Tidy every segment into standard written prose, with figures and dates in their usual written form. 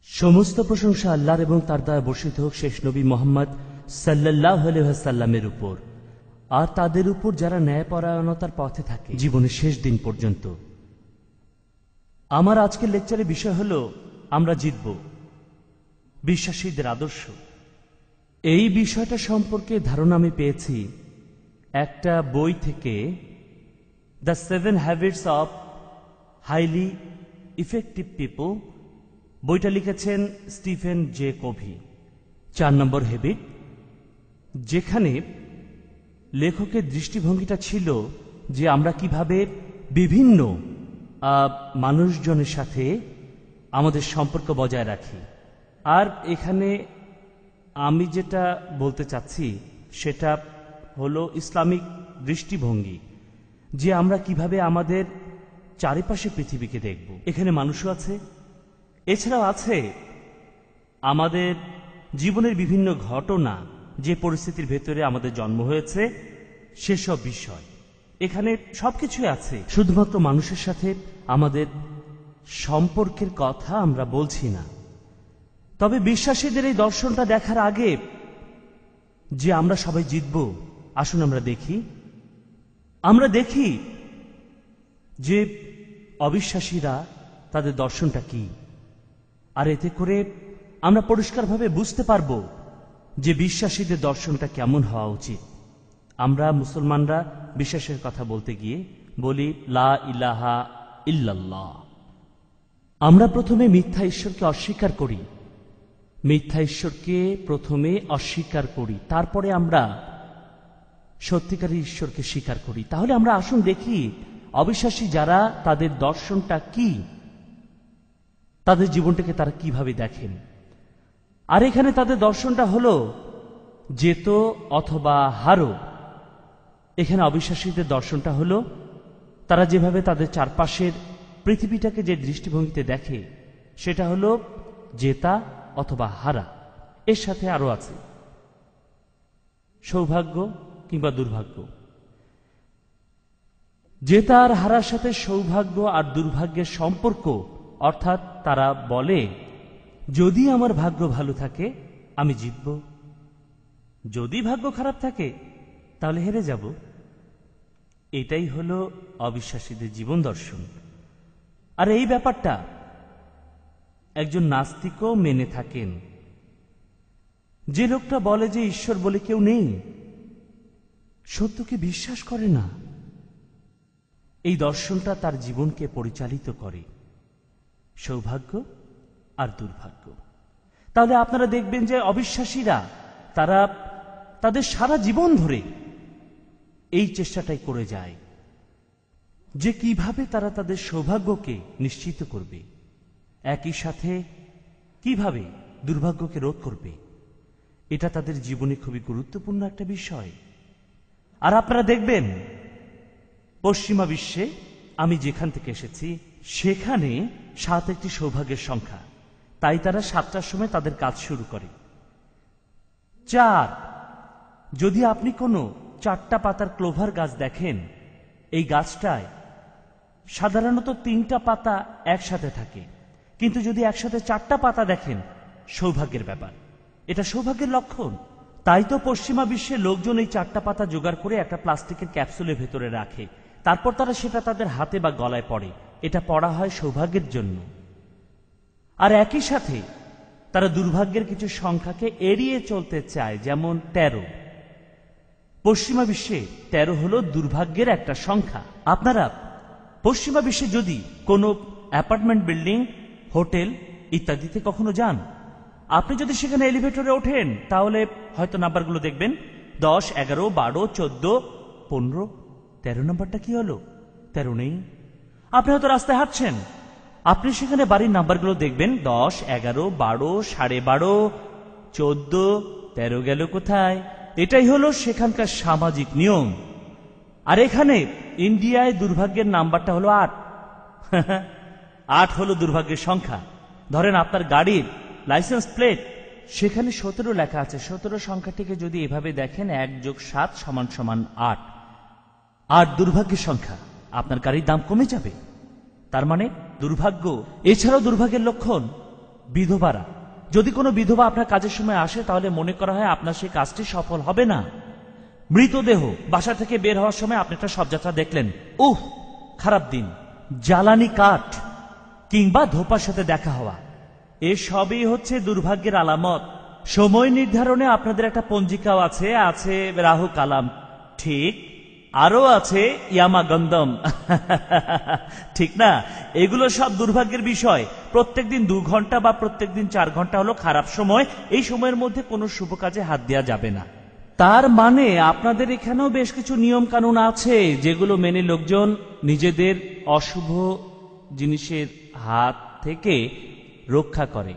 সমস্ত প্রশংসা আল্লাহর এবং তার দ্বারা বর্ষিত হোক শেষ নবী মুহাম্মদ সাল্লাল্লাহু আলাইহি ওয়াসাল্লামের উপর আর তাদের উপর যারা ন্যায়পরায়ণতার পথে থাকে জীবনের শেষ দিন পর্যন্ত। আমার আজকের লেকচারের বিষয় হল আমরা জিতব, বিশ্বাসীদের আদর্শ। এই বিষয়টা সম্পর্কে ধারণা আমি পেয়েছি একটা বই থেকে, the 7 habits of highly effective people. বইটা লিখেছেন স্টিফেন জে কোভি। 4 নম্বর হ্যাবিট, যেখানে লেখকের দৃষ্টিভঙ্গিটা ছিল যে আমরা কিভাবে বিভিন্ন মানুষজনের সাথে আমাদের সম্পর্ক বজায় রাখি। আর এখানে আমি যেটা বলতে চাচ্ছি সেটা হলো ইসলামিক দৃষ্টিভঙ্গি, যে আমরা কিভাবে আমাদের চারিপাশে পৃথিবীকে দেখব। এখানে মানুষও আছে, এছাড়াও আছে আমাদের জীবনের বিভিন্ন ঘটনা, যে পরিস্থিতির ভেতরে আমাদের জন্ম হয়েছে সেসব বিষয়। এখানে সবকিছুই আছে, শুধুমাত্র মানুষের সাথে আমাদের সম্পর্কের কথা আমরা বলছি না। তবে বিশ্বাসীদের এই দর্শনটা দেখার আগে যে আমরা সবাই জিতব, আসুন আমরা দেখি যে অবিশ্বাসীরা তাদের দর্শনটা কি। আর এতে করে আমরা পরিষ্কারভাবে বুঝতে পারব যে বিশ্বাসীদের দর্শনটা কেমন হওয়া উচিত। আমরা মুসলমানরা বিশ্বাসের কথা বলতে গিয়ে বলি লা ইলাহা ইল্লাল্লাহ। আমরা প্রথমে মিথ্যা ঈশ্বরকে অস্বীকার করি, মিথ্যা ঈশ্বরকে প্রথমে অস্বীকার করি, তারপরে আমরা সত্যিকারী ঈশ্বরকে স্বীকার করি। তাহলে আমরা আসুন দেখি অবিশ্বাসী যারা, তাদের দর্শনটা কি, তাদের জীবনটাকে তারা কিভাবে দেখেন। আর এখানে তাদের দর্শনটা হলো যেত অথবা হারো। এখানে অবিশ্বাসীদের দর্শনটা হলো তারা যেভাবে তাদের চারপাশের পৃথিবীটাকে যে দৃষ্টিভঙ্গিতে দেখে সেটা হলো জেতা অথবা হারা। এর সাথে আরো আছে সৌভাগ্য কিংবা দুর্ভাগ্য। জেতা আর হারার সাথে সৌভাগ্য আর দুর্ভাগ্যের সম্পর্ক, অর্থাৎ তারা বলে যদি আমার ভাগ্য ভালো থাকে আমি জিতব, যদি ভাগ্য খারাপ থাকে তাহলে হেরে যাব। এটাই হলো অবিশ্বাসীদের জীবন দর্শন। আর এই ব্যাপারটা একজন নাস্তিকও মেনে থাকেন। যে লোকটা বলে যে ঈশ্বর বলে কেউ নেই, সত্যকে বিশ্বাস করে না, এই দর্শনটা তার জীবনকে পরিচালিত করে সৌভাগ্য আর দুর্ভাগ্য। তাহলে আপনারা দেখবেন যে অবিশ্বাসীরা তারা তাদের সারা জীবন ধরে এই চেষ্টাটাই করে যায় যে কিভাবে তারা তাদের সৌভাগ্যকে নিশ্চিত করবে, একই সাথে কিভাবে দুর্ভাগ্যকে রোধ করবে। এটা তাদের জীবনে খুবই গুরুত্বপূর্ণ একটা বিষয়। আর আপনারা দেখবেন পশ্চিমা বিশ্বে, আমি যেখান থেকে এসেছি সেখানে 7 একটি সৌভাগ্যের সংখ্যা, তাই তারা 7টার সময় তাদের কাজ শুরু করে। 4, যদি আপনি কোনো 4টা পাতার ক্লোভার গাছ দেখেন, এই গাছটায় সাধারণত 3টা পাতা একসাথে থাকে, কিন্তু যদি একসাথে 4টা পাতা দেখেন সৌভাগ্যের ব্যাপার, এটা সৌভাগ্যের লক্ষণ। তাই তো পশ্চিমা বিশ্বে লোকজন এই 4টা পাতা জোগাড় করে একটা প্লাস্টিকের ক্যাপসুলের ভেতরে রাখে, তারপর তারা সেটা তাদের হাতে বা গলায় পরে। এটা পড়া হয় সৌভাগ্যের জন্য। আর একই সাথে তারা দুর্ভাগ্যের কিছু সংখ্যাকে এড়িয়ে চলতে চায়, যেমন 13। পশ্চিমা বিশ্বে 13 হলো দুর্ভাগ্যের একটা সংখ্যা। আপনারা পশ্চিমা বিশ্বে যদি কোনো অ্যাপার্টমেন্ট বিল্ডিং, হোটেল ইত্যাদিতে কখনো যান, আপনি যদি সেখানে এলিভেটরে ওঠেন তাহলে হয়তো নাম্বারগুলো দেখবেন 10, 11, 12, 14, 15। 13 নাম্বারটা কি হলো? 13 নেই। আপনি হয়তো রাস্তায় হাঁটছেন, আপনি সেখানে বাড়ির নাম্বারগুলো দেখবেন 10, 11, 12, 12.5, 14, 13 গেল কোথায়? এটাই হলো সেখানকার সামাজিক নিয়ম। আর এখানে ইন্ডিয়ায় দুর্ভাগ্যের নাম্বারটা হলো 8। 8 হলো দুর্ভাগ্যের সংখ্যা। ধরেন আপনার গাড়ির লাইসেন্স প্লেট, সেখানে 17 লেখা আছে। 17 সংখ্যাটিকে যদি এভাবে দেখেন 1 + 7 = 8। 8 দুর্ভাগ্যের সংখ্যা, আপনার গাড়ির দাম কমে যাবে। তার মানে দুর্ভাগ্য। এছাড়াও দুর্ভাগ্যের লক্ষণ বিধবারা, যদি কোনো বিধবা আপনার কাজের সময় আসে তাহলে মনে করা হয় আপনার সেই কাজটি সফল হবে না। মৃতদেহ বাসা থেকে বের হওয়ার সময় আপনি একটা শবযাত্রা দেখলেন, উহ খারাপ দিন। জ্বালানি কাঠ কিংবা ধোপার সাথে দেখা হওয়া, এসবই হচ্ছে দুর্ভাগ্যের আলামত। সময় নির্ধারণে আপনাদের একটা পঞ্জিকাও আছে, আছে রাহু কালাম, ঠিক, আরো আছে ইয়ামা গন্ধম ঠিক না? এগুলো সব দুর্ভাগ্যের বিষয়। প্রত্যেকদিন 2 ঘন্টা বা প্রত্যেকদিন 4 ঘন্টা হলো খারাপ সময়। এই সময়ের মধ্যে কোনো শুভ কাজে হাত দেওয়া যাবে না। তার মানে আপনাদের এখানেও বেশ কিছু নিয়ম কানুন আছে যেগুলো মেনে লোকজন নিজেদের অশুভ জিনিসের হাত থেকে রক্ষা করে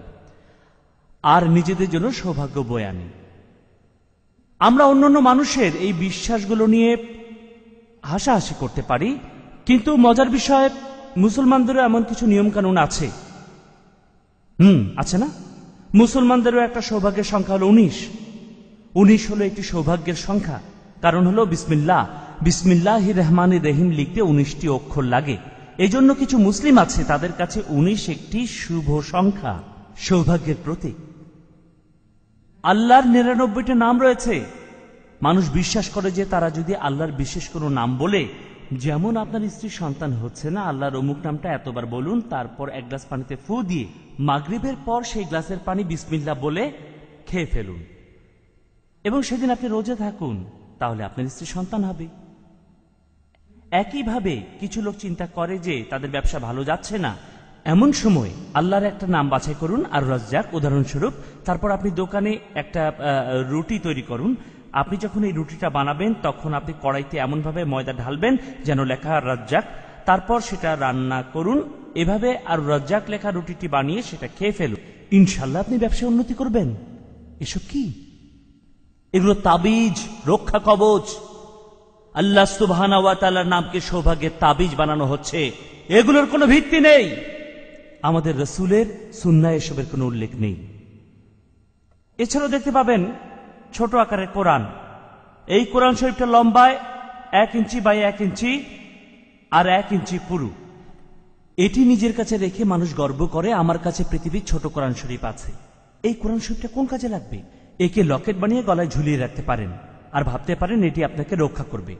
আর নিজেদের জন্য সৌভাগ্য বয়ে আনে। আমরা অন্যান্য মানুষের এই বিশ্বাসগুলো নিয়ে হাসাহাসি করতে পারি, কিন্তু মজার বিষয় মুসলমানদেরও এমন কিছু নিয়ম কানুন আছে। আছে না? মুসলমানদেরও একটা সৌভাগ্যের সংখ্যা হলো 19। 19 হলো একটি সৌভাগ্যের সংখ্যা, কারণ হলো বিসমিল্লাহ, বিসমিল্লাহির রহমানির রহিম লিখতে 19টি অক্ষর লাগে। এজন্য কিছু মুসলিম আছে তাদের কাছে 19 একটি শুভ সংখ্যা, সৌভাগ্যের প্রতীক। আল্লাহর 99টা নাম রয়েছে। মানুষ বিশ্বাস করে যে তারা যদি আল্লাহর বিশেষ কোনো নাম বলে, যেমন আপনার স্ত্রীর সন্তান হচ্ছে না, আল্লাহর অমুক নামটা এতবার বলুন, তারপর 1 গ্লাস পানিতে ফু দিয়ে মাগরিবের পর সেই গ্লাসের পানি বিসমিল্লাহ বলে খেয়ে ফেলুন এবং সেদিন আপনি রোজা থাকুন, তাহলে আপনার স্ত্রীর সন্তান হবে। একইভাবে কিছু লোক চিন্তা করে যে তাদের ব্যবসা ভালো যাচ্ছে না, এমন সময় আল্লাহর একটা নাম বাছাই করুন, আর রাজ্জাক উদাহরণস্বরূপ। তারপর আপনি দোকানে একটা রুটি তৈরি করুন। আপনি যখন এই রুটিটা বানাবেন তখন আপনি কড়াইতে এমনভাবে ময়দা ঢালবেন যেন লেখা রাজ্জাক, তারপর সেটা রান্না করুন। এভাবে আর রাজ্জাক লেখা রুটিটি বানিয়ে সেটা খেয়ে ফেলুন, ইনশাল্লাহ আপনি ব্যবসায় উন্নতি করবেন। এসব কি? এগুলো তাবিজ, রক্ষা কবচ। আল্লাহ সুবহানাহু ওয়া তাআলার নামকে সৌভাগ্যের তাবিজ বানানো হচ্ছে, এগুলোর কোনো ভিত্তি নেই। আমাদের রাসূলের সুন্নাহ এসবের কোনো উল্লেখ নেই। এছাড়াও দেখতে পাবেন ছোট আকারের কোরআন। এই কোরআন শরীফটা লম্বায় 1 ইঞ্চি বাই 1 ইঞ্চি আর 1 ইঞ্চি পুরু। এটি নিজের কাছে রেখে মানুষ গর্ব করে, আমার কাছে পৃথিবীর ছোট কোরআন শরীফ আছে। এই কোরআন শরীফটা কোন কাজে লাগবে? একে লকেট বানিয়ে গলায় ঝুলিয়ে রাখতে পারেন আর ভাবতে পারেন এটি আপনাকে রক্ষা করবে।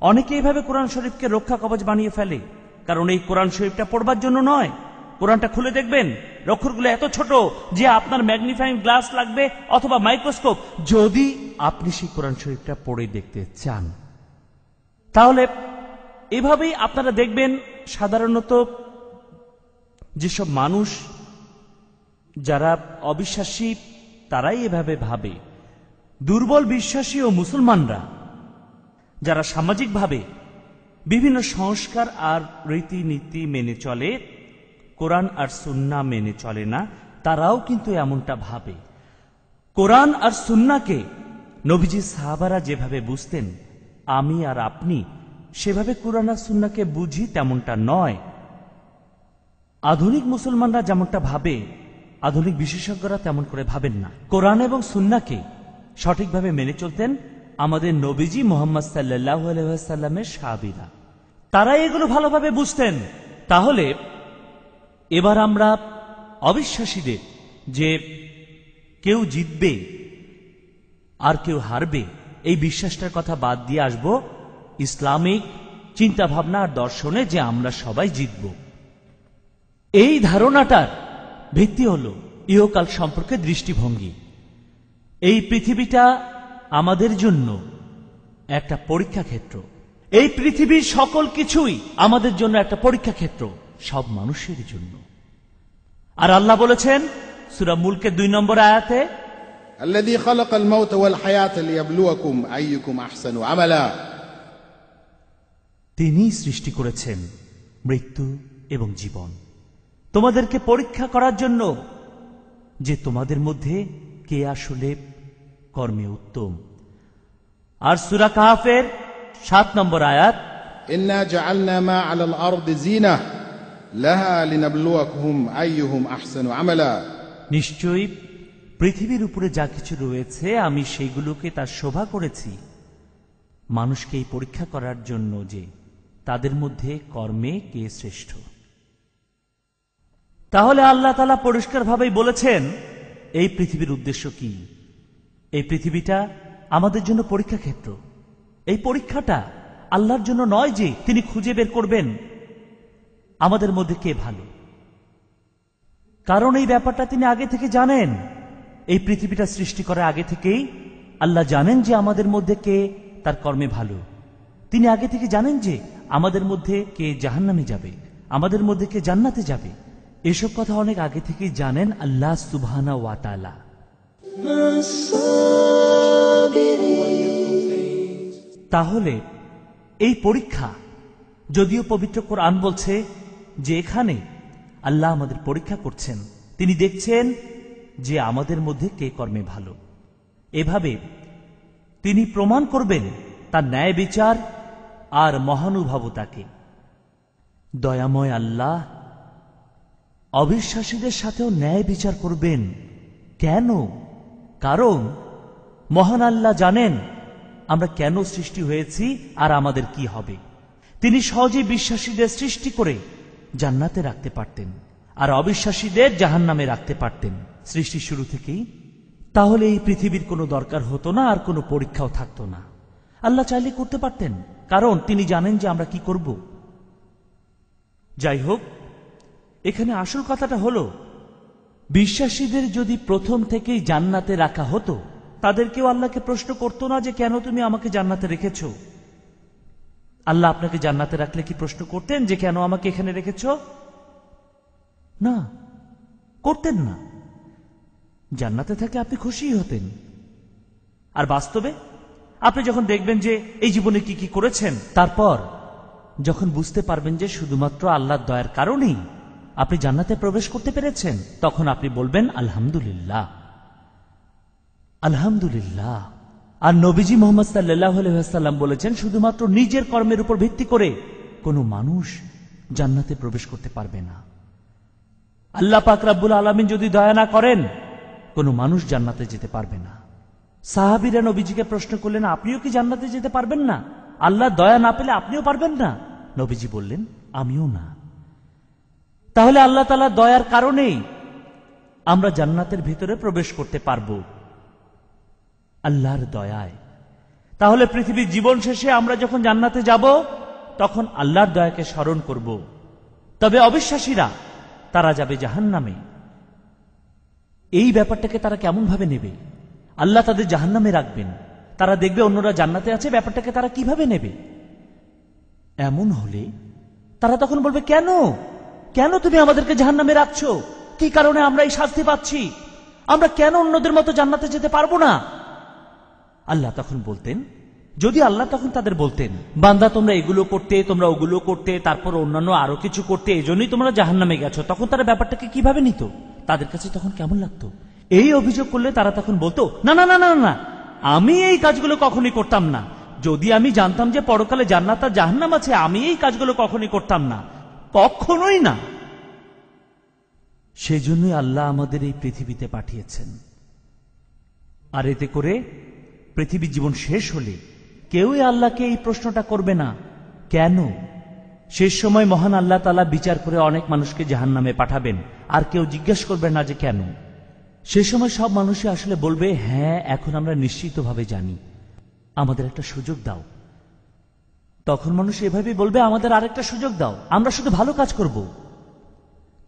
অনেকে এইভাবে কোরআন শরীফকে রক্ষা কবচ বানিয়ে ফেলে, কারণ এই কোরআন শরীফটা পড়বার জন্য নয়। কোরআনটা খুলে দেখবেন অক্ষরগুলো এত ছোট যে আপনার ম্যাগনিফাইং গ্লাস লাগবে অথবা মাইক্রোস্কোপ, যদি আপনি সেই কোরআন শরীফটা পড়ে দেখতে চান। তাহলে এভাবেই আপনারা দেখবেন সাধারণত যেসব মানুষ যারা অবিশ্বাসী তারাই এভাবে ভাবে। দুর্বল বিশ্বাসী ও মুসলমানরা যারা সামাজিকভাবে বিভিন্ন সংস্কার আর রীতিনীতি মেনে চলে, কোরআন আর সুন্নাহ মেনে চলে না, তারাও কিন্তু এমনটা ভাবে। কোরআন আর সুন্নাহকে নবীজি সাহাবারা যেভাবে বুঝতেন, আমি আর আপনি সেভাবে কোরআন আর সুন্নাহকে বুঝি তেমনটা নয়। আধুনিক মুসলমানরা যেমনটা ভাবে, আধুনিক বিশেষজ্ঞরা তেমন করে ভাবেন না। কোরআন এবং সুন্নাহকে সঠিকভাবে মেনে চলতেন আমাদের নবীজি মুহাম্মদ সাল্লাল্লাহু আলাইহি ওয়াসাল্লামের সাহাবীরা, তারা এগুলো ভালোভাবে বুঝতেন। তাহলে এবার আমরা অবিশ্বাসীদের যে কেউ জিতবে আর কেউ হারবে এই বিশ্বাসটার কথা বাদ দিয়ে আসব ইসলামিক চিন্তা ভাবনা আর দর্শনে, যে আমরা সবাই জিতব। এই ধারণাটার ভিত্তি হলো ইহকাল সম্পর্কে দৃষ্টিভঙ্গি। এই পৃথিবীটা আমাদের জন্য একটা পরীক্ষা ক্ষেত্র। এই পৃথিবীর সকল কিছুই আমাদের জন্য একটা পরীক্ষা ক্ষেত্র, সব মানুষের জন্য। আর আল্লাহ বলেছেন সূরা মুলকের 2 নম্বর আয়াতে, الذي خلق الموت والحياة ليبلوكم أيكم أحسن عملا। তিনি সৃষ্টি করেছেন মৃত্যু এবং জীবন তোমাদেরকে পরীক্ষা করার জন্য যে তোমাদের মধ্যে কে আসলে কর্মে উত্তম। আর সূরা কাহফের 7 নম্বর আয়াত, إنا جعلنا ما على الأرض زينة لها لنبلوكم أيهم أحسن عملا। নিশ্চয়ই পৃথিবীর উপরে যা কিছু রয়েছে আমি সেইগুলোকে তার শোভা করেছি মানুষকে এই পরীক্ষা করার জন্য যে তাদের মধ্যে কর্মে কে শ্রেষ্ঠ। তাহলে আল্লাহ তাআলা পরিষ্কারভাবেই বলেছেন এই পৃথিবীর উদ্দেশ্য কি। এই পৃথিবীটা আমাদের জন্য পরীক্ষা ক্ষেত্র। এই পরীক্ষাটা আল্লাহর জন্য নয় যে তিনি খুঁজে বের করবেন আমাদের মধ্যে কে ভালো, কারণ এই ব্যাপারটা তিনি আগে থেকে জানেন। এই পৃথিবীটা সৃষ্টি করার আগে থেকেই আল্লাহ জানেন যে আমাদের মধ্যে কে তার কর্মে ভালো। তিনি আগে থেকে জানেন যে আমাদের মধ্যে কে জাহান্নামে যাবে, আমাদের মধ্যে কে জান্নাতে যাবে। এসব কথা অনেক আগে থেকেই জানেন আল্লাহ সুবহানাহু ওয়া তাআলা। তাহলে এই পরীক্ষা, যদিও পবিত্র কোরআন বলছে যে এখানে আল্লাহ আমাদের পরীক্ষা করছেন, তিনি দেখছেন যে আমাদের মধ্যে কে কর্মে ভালো। এভাবে তিনি প্রমাণ করবেন তার ন্যায় বিচার আর মহানুভবতাকে। দয়াময় আল্লাহ অবিশ্বাসীদের সাথেও ন্যায় বিচার করবেন। কেন? কারণ মহান আল্লাহ জানেন আমরা কেন সৃষ্টি হয়েছি আর আমাদের কি হবে। তিনি সহজে বিশ্বাসীদের সৃষ্টি করে জান্নাতে রাখতে পারতেন আর অবিশ্বাসীদের জাহান্নামে রাখতে পারতেন সৃষ্টির শুরু থেকেই। তাহলে এই পৃথিবীর কোনো দরকার হতো না আর কোনো পরীক্ষাও থাকতো না। আল্লাহ চাইলে করতে পারতেন, কারণ তিনি জানেন যে আমরা কি করব। যাই হোক, এখানে আসল কথাটা হলো বিশ্বাসীদের যদি প্রথম থেকেই জান্নাতে রাখা হতো, তাদেরকেও আল্লাহকে প্রশ্ন করতো না যে কেন তুমি আমাকে জান্নাতে রেখেছ। আল্লাহ আপনাকে জান্নাতে রাখলে কি প্রশ্ন করতেন যে কেন আমাকে এখানে রেখেছ? না, করতেন না। জান্নাতে থাকলে আপনি খুশিই হতেন। আর বাস্তবে আপনি যখন দেখবেন যে এই জীবনে কি কি করেছেন, তারপর যখন বুঝতে পারবেন যে শুধুমাত্র আল্লাহর দয়ার কারণেই আপনি জান্নাতে প্রবেশ করতে পেরেছেন, তখন আপনি বলবেন আলহামদুলিল্লাহ, আলহামদুলিল্লাহ। আর নবীজি মুহাম্মদ সাল্লাল্লাহু আলাইহি ওয়াসাল্লাম বলেছেন শুধুমাত্র নিজের কর্মের উপর ভিত্তি করে কোনো মানুষ জান্নাতে প্রবেশ করতে পারবে না। আল্লাহ পাক রব্বুল আলামিন যদি দয়া না করেন, কোনো মানুষ জান্নাতে যেতে পারবে না। সাহাবীরা নবীজিকে প্রশ্ন করলেন, আপনিও কি জান্নাতে যেতে পারবেন না? আল্লাহ দয়া না পেলে আপনিও পারবেন না? নবীজি বললেন, আমিও না। তাহলে আল্লাহ তাআলা দয়ার কারণেই আমরা জান্নাতের ভিতরে প্রবেশ করতে পারব, আল্লাহর দয়ায়। তাহলে পৃথিবীর জীবন শেষে আমরা যখন জান্নাতে যাব, তখন আল্লাহর দয়াকে স্মরণ করব। তবে অবিশ্বাসীরা তারা যাবে জাহান্নামে। এই ব্যাপারটাকে তারা কেমন ভাবে নেবে? আল্লাহ তাদের জাহান্নামে রাখবেন, তারা দেখবে অন্যরা জান্নাতে আছে, ব্যাপারটাকে তারা কিভাবে নেবে? এমন হলে তারা তখন বলবে, কেন কেন তুমি আমাদেরকে জাহান্নামে রাখছো? কি কারণে আমরা এই শাস্তি পাচ্ছি? আমরা কেন অন্যদের মতো জান্নাতে যেতে পারবো না? আল্লাহ তখন বলতেন, যদি আল্লাহ তখন তাদের বলতেন, বান্দা তোমরা এগুলো করতে, তোমরা ওগুলো করতে, তারপর অন্যান্য আরো কিছু করতে, এজন্যই তোমরা জাহান্নামে গেছো, তখন তারা ব্যাপারটাকে কিভাবে নিত? তাদের কাছে তখন কেমন লাগতো? এই অভিযোগ করলে তারা তখন বলতো, না না না না না, আমি এই কাজগুলো কখনই করতাম না। যদি আমি জানতাম যে পরকালে জান্নাত আর জাহান্নাম আছে, আমি এই কাজগুলো কখনই করতাম না, কখনোই না। সেজন্যই আল্লাহ আমাদের এই পৃথিবীতে পাঠিয়েছেন। আর এতে করে পৃথিবীর জীবন শেষ হলে কেউই আল্লাহকে এই প্রশ্নটা করবে না, কেন? শেষ সময় মহান আল্লাহ তাআলা বিচার করে অনেক মানুষকে জাহান্নামে পাঠাবেন, আর কেউ জিজ্ঞেস করবে না যে কেন। সে সময় সব মানুষই আসলে বলবে, হ্যাঁ এখন আমরা নিশ্চিতভাবে জানি, আমাদের একটা সুযোগ দাও। তখন মানুষ এভাবেই বলবে, আমাদের আরেকটা সুযোগ দাও, আমরা শুধু ভালো কাজ করব।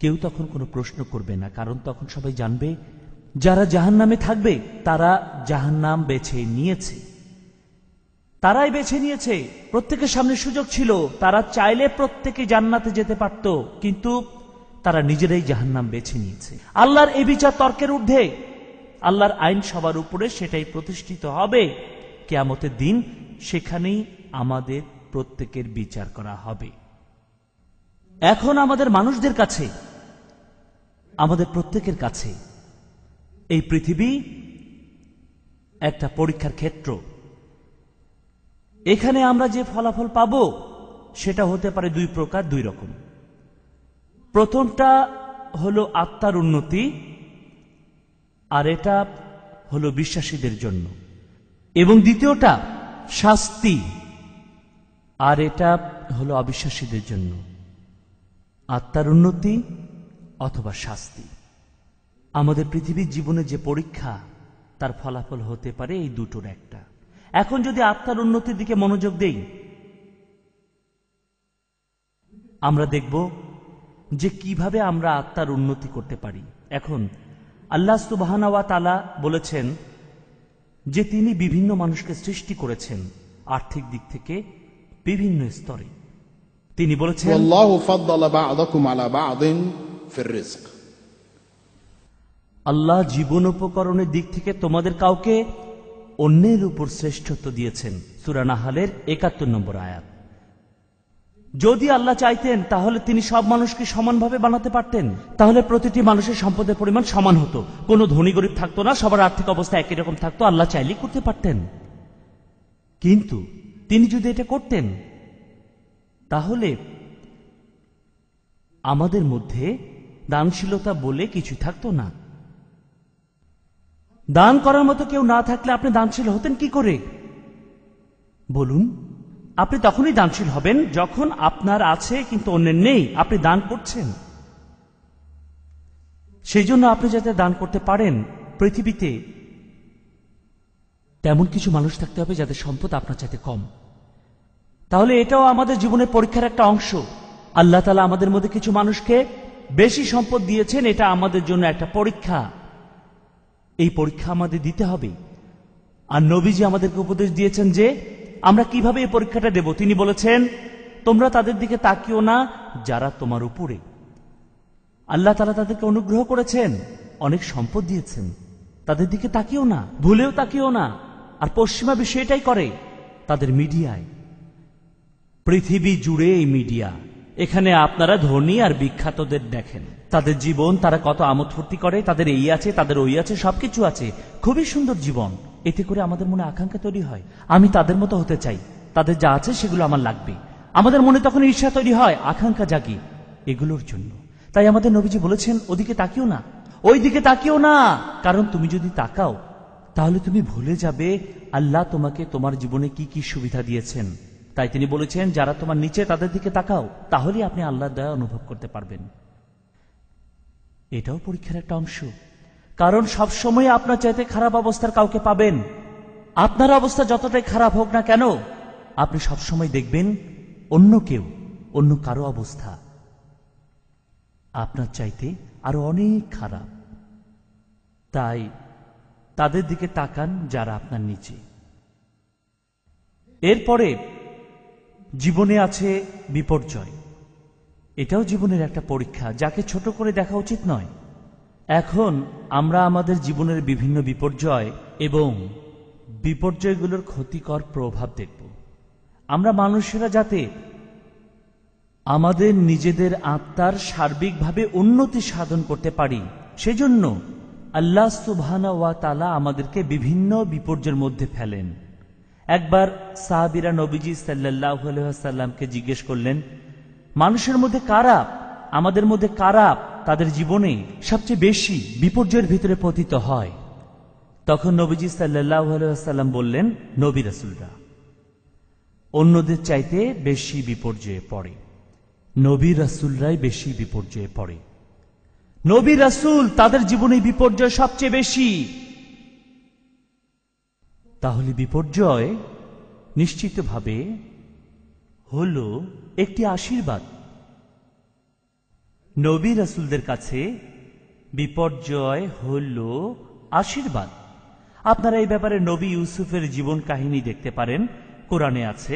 কেউ তখন কোনো প্রশ্ন করবে না, কারণ তখন সবাই জানবে যারা জাহান্নামে থাকবে তারা জাহান্নাম বেছে নিয়েছে, তারাই বেছে নিয়েছে। প্রত্যেকের সামনে সুযোগ ছিল, তারা চাইলে প্রত্যেকে জান্নাতে যেতে পারত, কিন্তু তারা নিজেরাই জাহান্নাম বেছে নিয়েছে। আল্লাহর এই বিচার তর্কের ঊর্ধ্বে, আল্লাহর আইন সবার উপরে, সেটাই প্রতিষ্ঠিত হবে কিয়ামতের দিন। সেখানেই আমাদের প্রত্যেকের বিচার করা হবে। এখন আমাদের মানুষদের কাছে, আমাদের প্রত্যেকের কাছে এই পৃথিবী একটা পরীক্ষার ক্ষেত্র। এখানে আমরা যে ফলাফল পাব সেটা হতে পারে দুই প্রকার, দুই রকম। প্রথমটা হলো আত্মার উন্নতি, আর এটা হলো বিশ্বাসীদের জন্য। এবং দ্বিতীয়টা শাস্তি, আর এটা হলো অবিশ্বাসীদের জন্য। আত্মার উন্নতি অথবা শাস্তি। আমাদের পৃথিবীর জীবনে যে পরীক্ষা, তার ফলাফল হতে পারে এই দুটোর একটা। এখন যদি আত্মার উন্নতির দিকে মনোযোগ দেই, আমরা দেখব যে কিভাবে আমরা আত্মার উন্নতি করতে পারি। এখন আল্লাহ সুবহানাহু ওয়া তাআলা বলেছেন যে তিনি বিভিন্ন মানুষকে সৃষ্টি করেছেন আর্থিক দিক থেকে বিভিন্ন স্তরে। তিনি বলেছেন, والله فضل بعضكم على بعض في الرزق। আল্লাহ জীবন উপকরণের দিক থেকে তোমাদের কাউকে অন্যের উপর শ্রেষ্ঠত্ব দিয়েছেন। সূরা নাহলের ৭১ নম্বর আয়াত। যদি আল্লাহ চাইতেন তাহলে তিনি সব মানুষকে সমানভাবে বানাতে পারতেন, তাহলে প্রতিটি মানুষের সম্পদের পরিমাণ সমান হতো, কোনো ধনী গরিব থাকতো না, সবার আর্থিক অবস্থা একই রকম থাকতো। আল্লাহ চাইলেই করতে পারতেন। কিন্তু তিনি যদি এটা করতেন তাহলে আমাদের মধ্যে দানশীলতা বলে কিছু থাকতো না। দান করার মতো কেউ না থাকলে আপনি দানশীল হতেন কি করে বলুন? আপনি তখনই দানশীল হবেন যখন আপনার আছে কিন্তু অন্যের নেই, আপনি দান করছেন। সেই জন্য আপনি যাতে দান করতে পারেন, পৃথিবীতে তেমন কিছু মানুষ থাকতে হবে যাদের সম্পদ আপনার চাইতে কম। তাহলে এটাও আমাদের জীবনের পরীক্ষার একটা অংশ। আল্লাহ তাআলা আমাদের মধ্যে কিছু মানুষকে বেশি সম্পদ দিয়েছেন, এটা আমাদের জন্য একটা পরীক্ষা। এই পরীক্ষা আমাদের দিতে হবে। আর নবীজি আমাদেরকে উপদেশ দিয়েছেন যে আমরা কিভাবে এই পরীক্ষাটা দেব। তিনি বলেছেন, তোমরা তাদের দিকে তাকিও না যারা তোমার উপরে। আল্লাহ তাআলা তাদেরকে অনুগ্রহ করেছেন, অনেক সম্পদ দিয়েছেন, তাদের দিকে তাকিও না, ভুলেও তাকিও না। আর পশ্চিমা বিশ্ব এটাই করে, তাদের মিডিয়ায়, পৃথিবী জুড়ে এই মিডিয়া। এখানে আপনারা ধনী আর বিখ্যাতদের দেখেন, তাদের জীবন, তারা কত আমোদ ফুর্তি করে, তাদের এই আছে, তাদের ওই আছে, সবকিছু আছে, খুবই সুন্দর জীবন। এতে করে আমাদের মনে আকাঙ্ক্ষা তৈরি হয়, আমি তাদের মতো হতে চাই, তাদের যা আছে সেগুলো আমার লাগবে। আমাদের মনে তখন ঈর্ষা তৈরি হয়, আকাঙ্ক্ষা জাগে এগুলোর জন্য। তাই আমাদের নবীজি বলেছেন, ওদিকে তাকিও না, ওই দিকে তাকিও না, কারণ তুমি যদি তাকাও তাহলে তুমি ভুলে যাবে আল্লাহ তোমাকে তোমার জীবনে কি কি সুবিধা দিয়েছেন। তাই তিনি বলেছেন, যারা তোমার নিচে তাদের দিকে তাকাও, তাহলেই আপনি আল্লাহর দয়া অনুভব করতে পারবেন। এটাও পরীক্ষার একটা অংশ, কারণ সব সময় আপনার চাইতে খারাপ অবস্থার কাউকে পাবেন। আপনার অবস্থা যতটাই খারাপ হোক না কেন, আপনি সব সময় দেখবেন অন্য কেউ, অন্য কারো অবস্থা আপনার চাইতে আরো অনেক খারাপ। তাই তাদের দিকে তাকান যারা আপনার নিচে। এরপরে জীবনে আছে বিপর্যয়। এটাও জীবনের একটা পরীক্ষা, যাকে ছোট করে দেখা উচিত নয়। এখন আমরা আমাদের জীবনের বিভিন্ন বিপর্যয় এবং বিপর্যয়গুলোর ক্ষতিকর প্রভাব দেখব। আমরা মানুষেরা যাতে আমাদের নিজেদের আত্মার সার্বিকভাবে উন্নতি সাধন করতে পারি, সেজন্য আল্লাহ সুবহানাহু ওয়া তাআলা আমাদেরকে বিভিন্ন বিপর্যয়ের মধ্যে ফেলেন। একবার সাহাবীরা নবীজি সাল্লাল্লাহু আলাইহি ওয়াসাল্লামকে জিজ্ঞেস করলেন, মানুষের মধ্যে কারা, আমাদের মধ্যে কারা তাদের জীবনে সবচেয়ে বেশি বিপর্যয়ের ভিতরে পতিত হয়? তখন নবীজি সাল্লাল্লাহু আলাইহি ওয়াসাল্লাম বললেন, নবী রাসূলরা অন্যদের চাইতে বেশি বিপর্যয়ে পড়ে, নবী রাসূলরাই বেশি বিপর্যয়ে পড়ে। নবী রাসূল তাদের জীবনে বিপর্যয় সবচেয়ে বেশি। তাহলে বিপর্যয় নিশ্চিতভাবে হল একটি আশীর্বাদ। নবী রাসূলদের কাছে বিপর্যয় হল আশীর্বাদ। আপনারা এই ব্যাপারে নবী ইউসুফের জীবন কাহিনী দেখতে পারেন, কোরআনে আছে।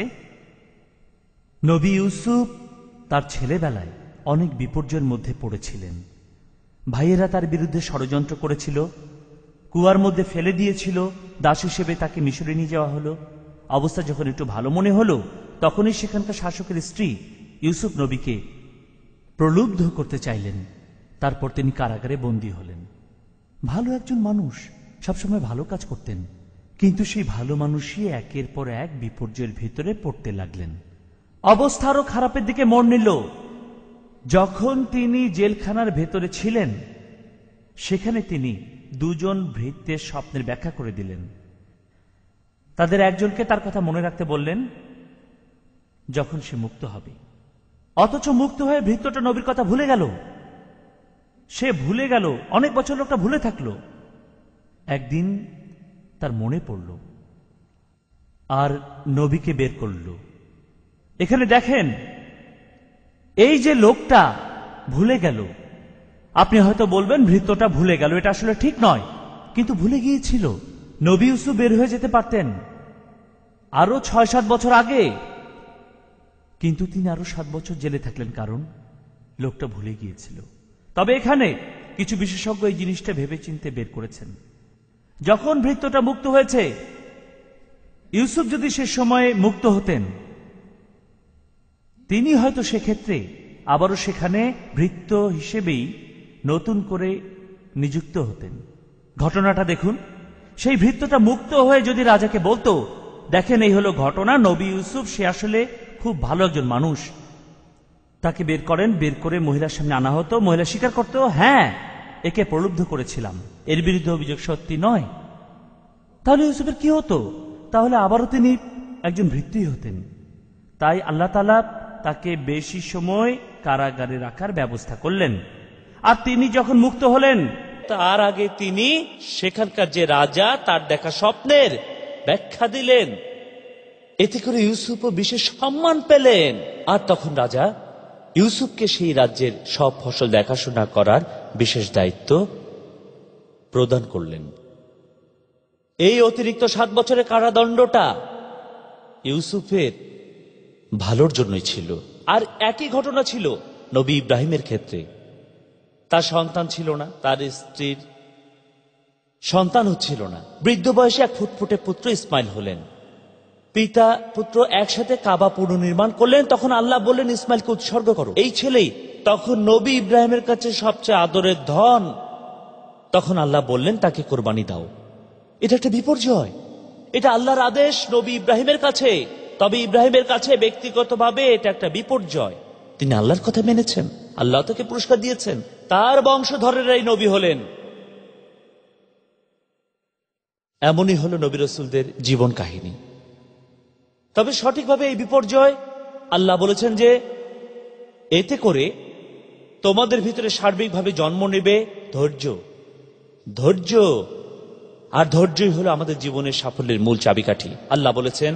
নবী ইউসুফ তার ছেলেবেলায় অনেক বিপর্যয়ের মধ্যে পড়েছিলেন। ভাইয়েরা তার বিরুদ্ধে ষড়যন্ত্র করেছিল, কুয়ার মধ্যে ফেলে দিয়েছিল, দাস হিসেবে তাকে মিশরে নিয়ে যাওয়া হলো। অবস্থা যখন একটু ভালো মনে হলো, তখনই সেখানকার শাসকের স্ত্রী ইউসুফ নবীকে প্রলুব্ধ করতে চাইলেন। তারপর তিনি কারাগারে বন্দী হলেন। ভালো একজন মানুষ, সবসময় ভালো কাজ করতেন, কিন্তু সেই ভালো মানুষই একের পর এক বিপর্যয়ের ভিতরে পড়তে লাগলেন। অবস্থা আরো খারাপের দিকে মোড় নিল। যখন তিনি জেলখানার ভেতরে ছিলেন, সেখানে তিনি দুজন ভৃত্যের স্বপ্নের ব্যাখ্যা করে দিলেন। তাদের একজনকে তার কথা মনে রাখতে বললেন যখন সে মুক্ত হবে। অথচ মুক্ত হয়ে ভৃত্যটা নবীর কথা ভুলে গেল। সে ভুলে গেল, অনেক বছর লোকটা ভুলে থাকলো। একদিন তার মনে পড়ল আর নবীকে বের করল। এখানে দেখেন, এই যে লোকটা ভুলে গেল, আপনি হয়তো বলবেন ভৃত্যটা ভুলে গেল, এটা আসলে ঠিক নয়, কিন্তু ভুলে গিয়েছিল। নবী ইউসুফ বের হয়ে যেতে পারতেন আরো ৬-৭ বছর আগে, কিন্তু তিনি আরো ৭ বছর জেলে থাকলেন, কারণ লোকটা ভুলে গিয়েছিল। তবে এখানে কিছু বিশেষজ্ঞ এই জিনিসটা ভেবেচিন্তে বের করেছেন। যখন ভৃত্যটা মুক্ত হয়েছে, ইউসুফ যদি সে সময়ে মুক্ত হতেন, তিনি হয়তো সেক্ষেত্রে আবারও সেখানে ভৃত্য হিসেবেই নতুন করে নিযুক্ত হতেন। ঘটনাটা দেখুন, সেই ভৃত্যটা মুক্ত হয়ে যদি রাজাকে বলতো, দেখেন এই হলো ঘটনা, নবী ইউসুফ সে আসলে খুব ভালো একজন মানুষ, তাকে বের করেন, বের করে মহিলার সামনে আনা হতো, মহিলা স্বীকার করতো, হ্যাঁ একে প্রলুব্ধ করেছিলাম, এর বিরুদ্ধে অভিযোগ সত্যি নয়, তাহলে ইউসুফের কি হতো? তাহলে আবারও তিনি একজন ভৃত্যই হতেন। তাই আল্লাহ তাআলা তাকে বেশি সময় কারাগারে রাখার ব্যবস্থা করলেন। আর তিনি যখন মুক্ত হলেন, তার আগে তিনি সেখানকার যে রাজা, তার দেখা স্বপ্নের ব্যাখ্যা দিলেন। এতে করে ইউসুফও বিশেষ সম্মান পেলেন। আর তখন রাজা ইউসুফকে সেই রাজ্যের সব ফসল দেখাশোনা করার বিশেষ দায়িত্ব প্রদান করলেন। এই অতিরিক্ত ৭ বছরের কারাদণ্ডটা ইউসুফের ভালোর জন্যই ছিল। আর একই ঘটনা ছিল নবী ইব্রাহিমের ক্ষেত্রে। তার সন্তান ছিল না, তার স্ত্রীর সন্তান হচ্ছিল না। বৃদ্ধ বয়সে এক ফুটফুটে পুত্র ইসমাইল হলেন। পিতা পুত্র একসাথে কাবা পুনর্নির্মাণ করলেন। তখন আল্লাহ বললেন, ইসমাইলকে উৎসর্গ করো। এই ছেলেই তখন নবী ইব্রাহিমের কাছে সবচেয়ে আদরের ধন। তখন আল্লাহ বললেন, তাকে কোরবানি দাও। এটা একটা বিপর্যয়, এটা আল্লাহর আদেশ নবী ইব্রাহিমের কাছে। তবে ইব্রাহিমের কাছে ব্যক্তিগতভাবে এটা একটা বিপর্যয়। তিনি আল্লাহর কথা মেনেছেন, আল্লাহ তাকে পুরস্কার দিয়েছেন, তার বংশধরেরাই নবী হলেন। এমনই হলো নবী রাসূলদের জীবন কাহিনী। তবে সঠিকভাবে এই বিপর্যয় আল্লাহ বলেছেন যে এতে করে তোমাদের ভিতরে সার্বিকভাবে জন্ম নেবে ধৈর্য। ধৈর্য আর ধৈর্যই হলো আমাদের জীবনের সাফল্যের মূল চাবিকাঠি। আল্লাহ বলেছেন,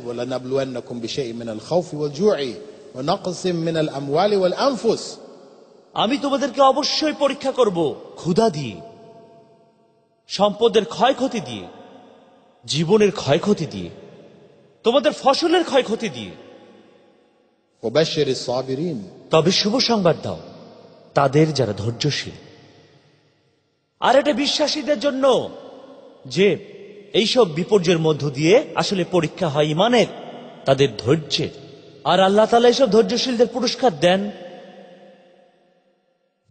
وَلَنَبْلُوَنَّكُمْ بِشَيْءٍ مِنَ الْخَوْفِ وَالْجُوعِ وَنَقْصٍ مِنَ الْأَمْوَالِ وَالْأَنفُسِ। আমি তোমাদেরকে অবশ্যই পরীক্ষা করব ক্ষুধা দিয়ে, সম্পদের ক্ষয়ক্ষতি দিয়ে, জীবনের ক্ষয়ক্ষতি দিয়ে, তোমাদের ফসলের ক্ষয়ক্ষতি দিয়ে। وَبَشِّرِ الصَّابِرِينَ। তবে শুভ সংবাদ দাও তাদের যারা ধৈর্যশীল। আর এটা বিশ্বাসীদের জন্য যে এইসব বিপর্যয়ের মধ্য দিয়ে আসলে পরীক্ষা হয় ইমানের, তাদের ধৈর্যের। আর আল্লাহ তাআলা এইসব ধৈর্যশীলদের পুরস্কার দেন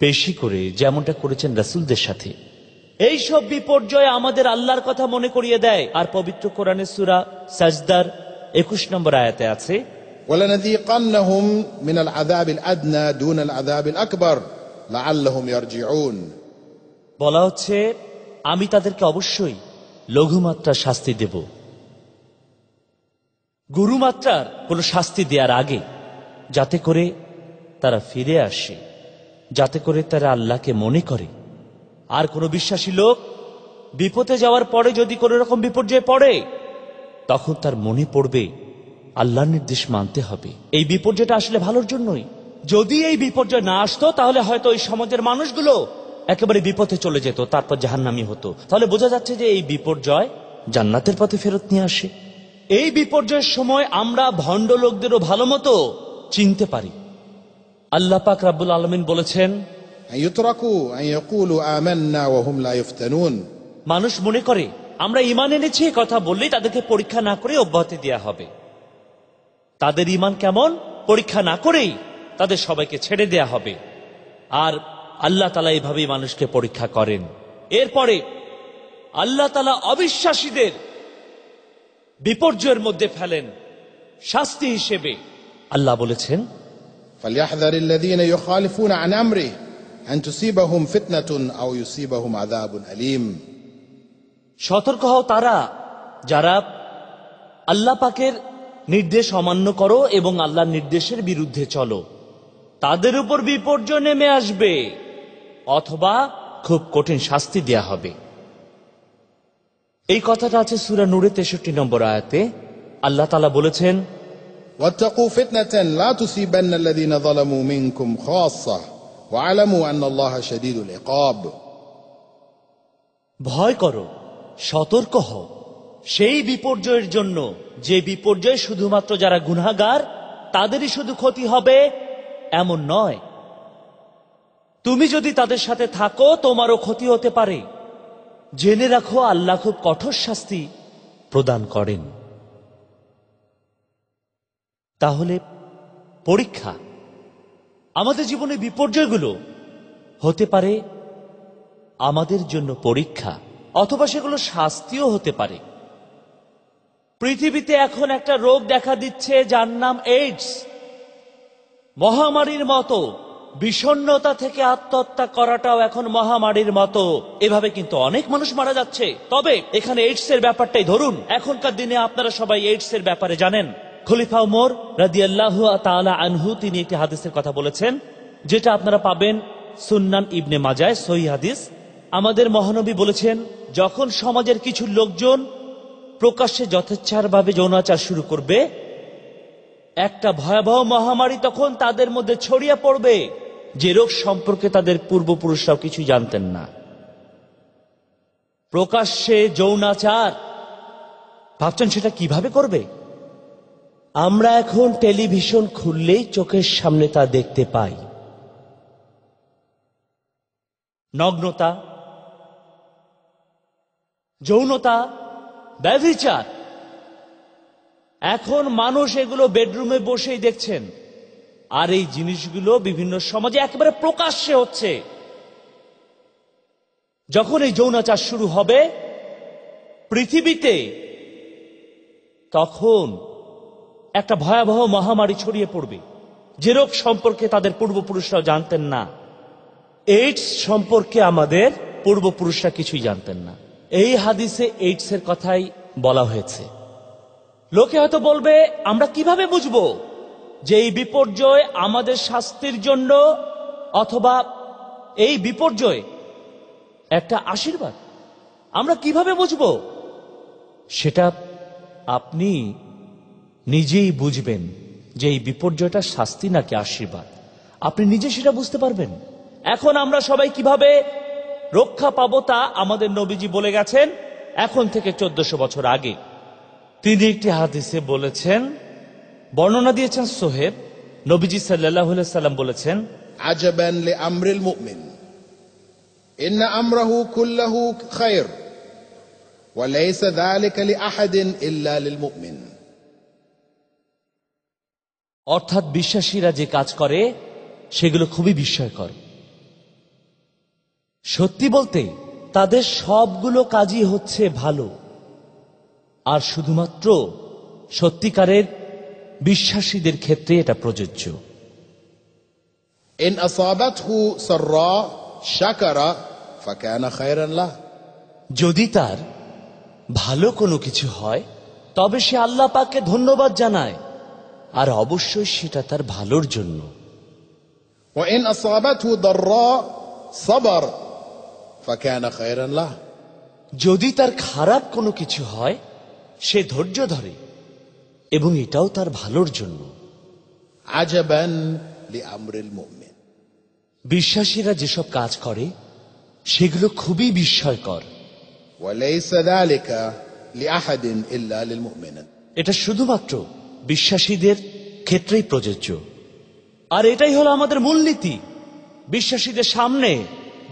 বেশি করে, যেমনটা করেছেন রাসূলদের সাথে। এইসব বিপর্যয় আমাদের আল্লাহর কথা মনে করিয়ে দেয়। আর পবিত্র কোরআনের সূরা সাজদার ২১ নম্বর আয়াতে আছে, وَلَنَذِيقَنَّهُمْ مِنَ الْعَذَابِ الْأَدْنَى دُونَ الْعَذَابِ الْأَكْبَرِ لَعَلَّهُمْ يَرْجِعُونَ। বলা হচ্ছে, আমি তাদেরকে অবশ্যই লঘুমাত্রার শাস্তি দেব, গুরুমাত্রার কোনো শাস্তি দেওয়ার আগে, যাতে করে তারা ফিরে আসে, যাতে করে তারা আল্লাহকে মনে করে। আর কোনো বিশ্বাসী লোক বিপদে যাওয়ার পরে যদি কোনো রকম বিপর্যয়ে পড়ে, তখন তার মনে পড়বে আল্লাহর নির্দেশ মানতে হবে। এই বিপর্যয়টা আসলে ভালোর জন্যই। যদি এই বিপর্যয় না আসতো, তাহলে হয়তো ওই সমাজের মানুষগুলো একেবারে বিপথে চলে যেত, তারপর জাহান্নামী হতো। তাহলে বোঝা যাচ্ছে যে এই বিপর্যয় জান্নাতের পথে ফেরত নিয়ে আসে। এই বিপর্যয়ের সময় আমরা ভণ্ড লোকদেরও ভালো মতো চিনতে পারি। আল্লাহ পাক রাব্বুল আলামিন বলেছেন, أن يتركوا أن يقولوا آمنا وهم لا يفتنون। মানুষ মনে করে আমরা ঈমান এনেছি, কথা বললেই তাদেরকে পরীক্ষা না করে অব্যাহতি দেয়া হবে। তাদের ঈমান কেমন, পরীক্ষা না করেই তাদের সবাইকে ছেড়ে দেয়া হবে। আর আল্লাহ তাআলা এইভাবেই মানুষকে পরীক্ষা করেন। এরপরে আল্লাহ তাআলা অবিশ্বাসীদের বিপর্যয়ের মধ্যে ফেলেন শাস্তি হিসেবে। আল্লাহ বলেছেন, فليحذر الذين يخالفون عن أمره أن تصيبهم فتنة أو يصيبهم عذاب أليم। সতর্ক হও তারা যারা আল্লাহ পাকের নির্দেশ অমান্য করো এবং আল্লাহর নির্দেশের বিরুদ্ধে চলো, তাদের উপর বিপর্যয় নেমে আসবে, অথবা খুব কঠিন শাস্তি দেয়া হবে। এই কথাটা আছে সূরা নূরের 63 নম্বর আয়াতে। আল্লাহ তাআলা বলেছেন, واتقوا فتنة لا تصيبن الذين ظلموا منكم خاصة واعلموا أن الله شديد العقاب। ভয় করো, সতর্ক হও সেই বিপর্যয়ের জন্য যে বিপর্যয় শুধুমাত্র যারা গুনাহগার তাদেরই শুধু ক্ষতি হবে এমন নয়। তুমি যদি তাদের সাথে থাকো তোমারও ক্ষতি হতে পারে। জেনে রাখো আল্লাহ খুব কঠোর শাস্তি প্রদান করেন। তাহলে পরীক্ষা, আমাদের জীবনে বিপর্যয়গুলো হতে পারে আমাদের জন্য পরীক্ষা, অথবা সেগুলো শাস্তিও হতে পারে। পৃথিবীতে এখন একটা রোগ দেখা দিচ্ছে যার নাম এইডস। মহামারীর মতো, বিষণ্ণতা থেকে আত্মহত্যা করাটাও এখন মহামারীর মতো। এভাবে কিন্তু অনেক মানুষ মারা যাচ্ছে। তবে এখানে এইডস এর ব্যাপারটাই ধরুন। এখনকার দিনে আপনারা সবাই এইডস এর ব্যাপারে জানেন। খলিফা উমর রাদিয়াল্লাহু তাআলা আনহু তিনি একটি হাদিসের কথা বলেছেন, যেটা আপনারা পাবেন সুন্নান ইবনে মাজায়, সহিহ হাদিস। আমাদের মহানবী বলেছেন, যখন সমাজের কিছু লোকজন প্রকাশ্যে যথেচ্ছারভাবে যৌনাচার শুরু করবে, একটা ভয়াবহ মহামারী তখন তাদের মধ্যে ছড়িয়ে পড়বে, যে রোগ সম্পর্কে তাদের পূর্বপুরুষরাও কিছু জানতেন না। প্রকাশ্যে যৌনাচার, ভাবছেন সেটা কিভাবে করবে? আমরা এখন টেলিভিশন খুললেই চোখের সামনে তা দেখতে পাই। নগ্নতা, যৌনতা, ব্যভিচার। এখন মানুষ এগুলো বেডরুমে বসেই দেখছেন, আর এই জিনিসগুলো বিভিন্ন সমাজে একেবারে প্রকাশ্যে হচ্ছে। যখন এই যৌনাচার শুরু হবে পৃথিবীতে, তখন একটা ভয়াবহ মহামারী ছড়িয়ে পড়বে, যে রোগ সম্পর্কে তাদের পূর্বপুরুষরাও জানতেন না। এইডস সম্পর্কে আমাদের পূর্বপুরুষরা কিছুই জানতেন না। এই হাদিসে এইডস এর কথাই বলা হয়েছে। লোকে হয়তো বলবে, আমরা কিভাবে বুঝবো যে এই বিপর্যয় আমাদের শাস্তির জন্য, অথবা এই বিপর্যয় একটা আশীর্বাদ? আমরা কিভাবে বুঝবো? সেটা আপনি নিজেই বুঝবেন যে এই বিপর্যয়টা শাস্তি নাকি আশীর্বাদ। আপনি নিজে সেটা বুঝতে পারবেন। এখন আমরা সবাই কিভাবে রক্ষা পাবো তা আমাদের নবীজি বলে গেছেন এখন থেকে 1400 বছর আগে। তিনি একটি হাদিসে বলেছেন, বর্ণনা দিয়েছেন সোহেব, নবীজি সাল্লাল্লাহু আলাইহি সাল্লাম বলেছেন, আজাবান লিআমরিল মুমিন ইন্না আমরাহু কুল্লাহু খায়র ওয়া লাইসা যালিকা লিআহাদিন ইল্লা লিলমুমিন। অর্থাৎ বিশ্বাসীরা যে কাজ করে সেগুলো খুবই বিস্ময়কর। সত্যি বলতে তাদের সবগুলো কাজই হচ্ছে ভালো, আর শুধুমাত্র সত্যিকারের বিশ্বাসীদের ক্ষেত্রে এটা প্রযোজ্য। ইন আসাবাতহু সাররা শাকারা ফাকানা খায়রান লাহ। যদি তার ভালো কোনো কিছু হয় তবে সে আল্লাহ পাককে ধন্যবাদ জানায়, আর অবশ্যই সেটা তার ভালোর জন্য। ওয়া ইন আসাবাতহু দাররা সাবার ফাকানা খায়রান লাহ। যদি তার খারাপ কোনো কিছু হয় সে ধৈর্য ধরে, এবং এটাও তার ভালোর জন্য। আজাবান লিআমরিল মুমিন। বিশ্বাসীরা যেসব কাজ করে সেগুলো খুবই বিস্ময়কর। ওয়া লাইসা যালিকা লিআহাদিন ইল্লা লিলমুমিন। এটা শুধুমাত্র বিশ্বাসীদের ক্ষেত্রেই প্রযোজ্য। আর এটাই হলো আমাদের মূলনীতি। বিশ্বাসীদের সামনে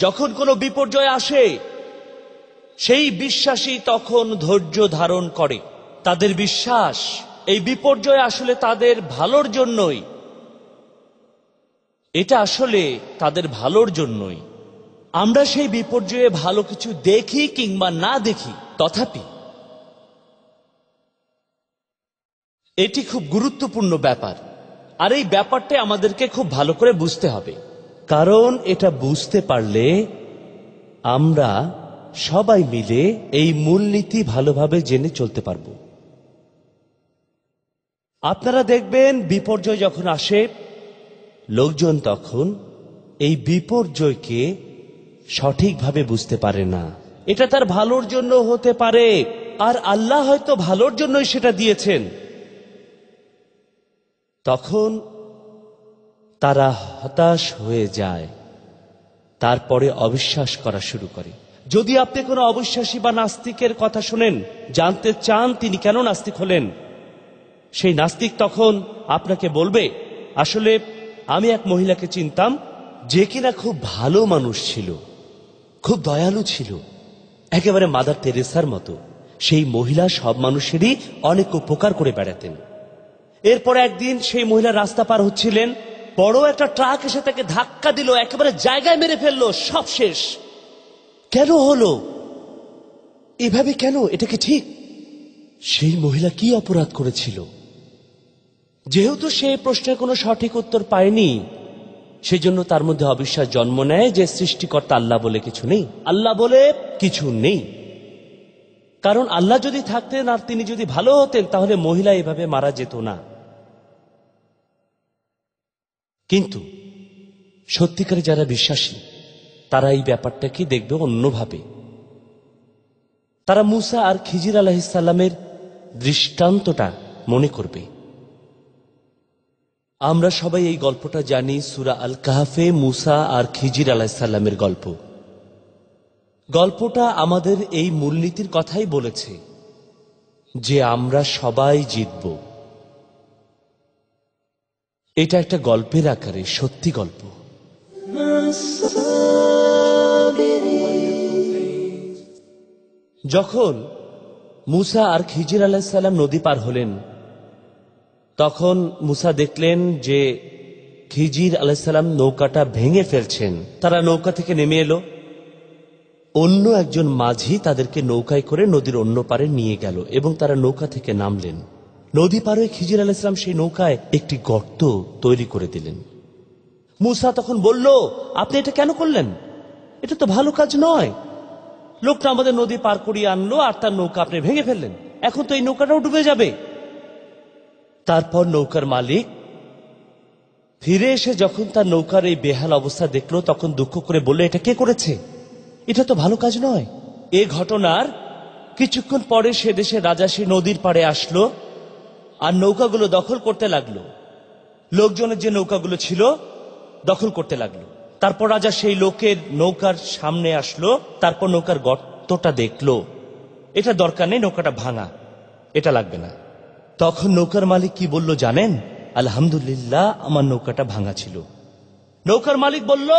যখন কোনো বিপর্যয় আসে, সেই বিশ্বাসী তখন ধৈর্য ধারণ করে। তাদের বিশ্বাস এই বিপর্যয় আসলে তাদের ভালোর জন্যই, এটা আসলে তাদের ভালোর জন্যই। আমরা সেই বিপর্যয়ে ভালো কিছু দেখি কিংবা না দেখি, তথাপি এটি খুব গুরুত্বপূর্ণ ব্যাপার। আর এই ব্যাপারটা আমাদেরকে খুব ভালো করে বুঝতে হবে, কারণ এটা বুঝতে পারলে আমরা সবাই মিলে এই মূলনীতি ভালোভাবে জেনে চলতে পারব। আপনারা দেখবেন বিপর্যয় যখন আসে, লোকজন তখন এই বিপর্যয়কে সঠিকভাবে বুঝতে পারে না। এটা তার ভালোর জন্য হতে পারে, আর আল্লাহ হয়তো ভালোর জন্যই সেটা দিয়েছেন। তখন তারা হতাশ হয়ে যায়, তারপরে অবিশ্বাস করা শুরু করে। যদি আপনি কোনো অবিশ্বাসী বা নাস্তিকের কথা শুনেন, জানতে চান তিনি কেন নাস্তিক হলেন, সেই নাস্তিক তখন আপনাকে বলবে, আসলে আমি এক মহিলাকে চিনতাম যে কিনা খুব ভালো মানুষ ছিল, খুব দয়ালু ছিল, একেবারে মাদার তেরেসার মতো। সেই মহিলা সব মানুষেরই অনেক উপকার করে বেড়াতেন। এরপর একদিন সেই মহিলা রাস্তা পার হচ্ছিলেন, বড় একটা ট্রাক এসে তাকে ধাক্কা দিল, একেবারে জায়গায় মেরে ফেললো, সব শেষ। কেন হলো এভাবে? কেন? এটা কি ঠিক? সেই মহিলা কি অপরাধ করেছিল? যেহেতু সেই প্রশ্নের কোনো সঠিক উত্তর পায়নি, সেজন্য তার মধ্যে অবিশ্বাস জন্ম নেয় যে সৃষ্টিকর্তা আল্লাহ বলে কিছু নেই, আল্লাহ বলে কিছু নেই। কারণ আল্লাহ যদি থাকতেন আর তিনি যদি ভালো হতেন, তাহলে মহিলা এভাবে মারা যেত না। কিন্তু সত্যিকারে যারা বিশ্বাসী, তারা এই ব্যাপারটাকে দেখবে অন্যভাবে। তারা মুসা আর খিজির আলাইহিসসালামের দৃষ্টান্তটা মনে করবে। আমরা সবাই এই গল্পটা জানি, সূরা আল কাহফে মুসা আর খিজির আলাইহিসসালামের গল্প। গল্পটা আমাদের এই মূলনীতির কথাই বলেছে যে আমরা সবাই জিতব। এটা একটা গল্পের আকারে সত্যি গল্প। যখন মুসা আর খিজির আলাইহিসসালাম নদী পার হলেন, তখন মুসা দেখলেন যে খিজির আলাইহিসসালাম নৌকাটা ভেঙে ফেলছেন। তারা নৌকা থেকে নেমে এলো, অন্য একজন মাঝি তাদেরকে নৌকায় করে নদীর অন্য পারে নিয়ে গেল এবং তারা নৌকা থেকে নামলেন। নদী পার হয়ে খিজির আলাইহিসসালাম সেই নৌকায় একটি গর্ত তৈরি করে দিলেন। মুসা তখন বলল, আপনি এটা কেন করলেন? এটা তো ভালো কাজ নয়। লোকটা আমাদের নদী পার করিয়ে আনলো আর তার নৌকা আপনি ভেঙে ফেললেন, এখন তো এই নৌকাটাও ডুবে যাবে। তারপর নৌকার মালিক ফিরে এসে যখন তার নৌকার এই বেহাল অবস্থা দেখলো, তখন দুঃখ করে বলল, এটা কে করেছে? এটা তো ভালো কাজ নয়। এ ঘটনার কিছুক্ষণ পরে সে দেশের রাজা সে নদীর পাড়ে আসলো আর নৌকাগুলো দখল করতে লাগলো। লোকজনের যে নৌকাগুলো ছিল দখল করতে লাগলো। তারপর রাজা সেই লোকের নৌকার সামনে আসলো, তারপর নৌকার গর্তটা দেখলো। এটা দরকার নেই, নৌকাটা ভাঙা, এটা লাগবে না। তখন নৌকার মালিক কি বলল জানেন? আলহামদুলিল্লাহ, আমার নৌকাটা ভাঙা ছিল। নৌকার মালিক বলল,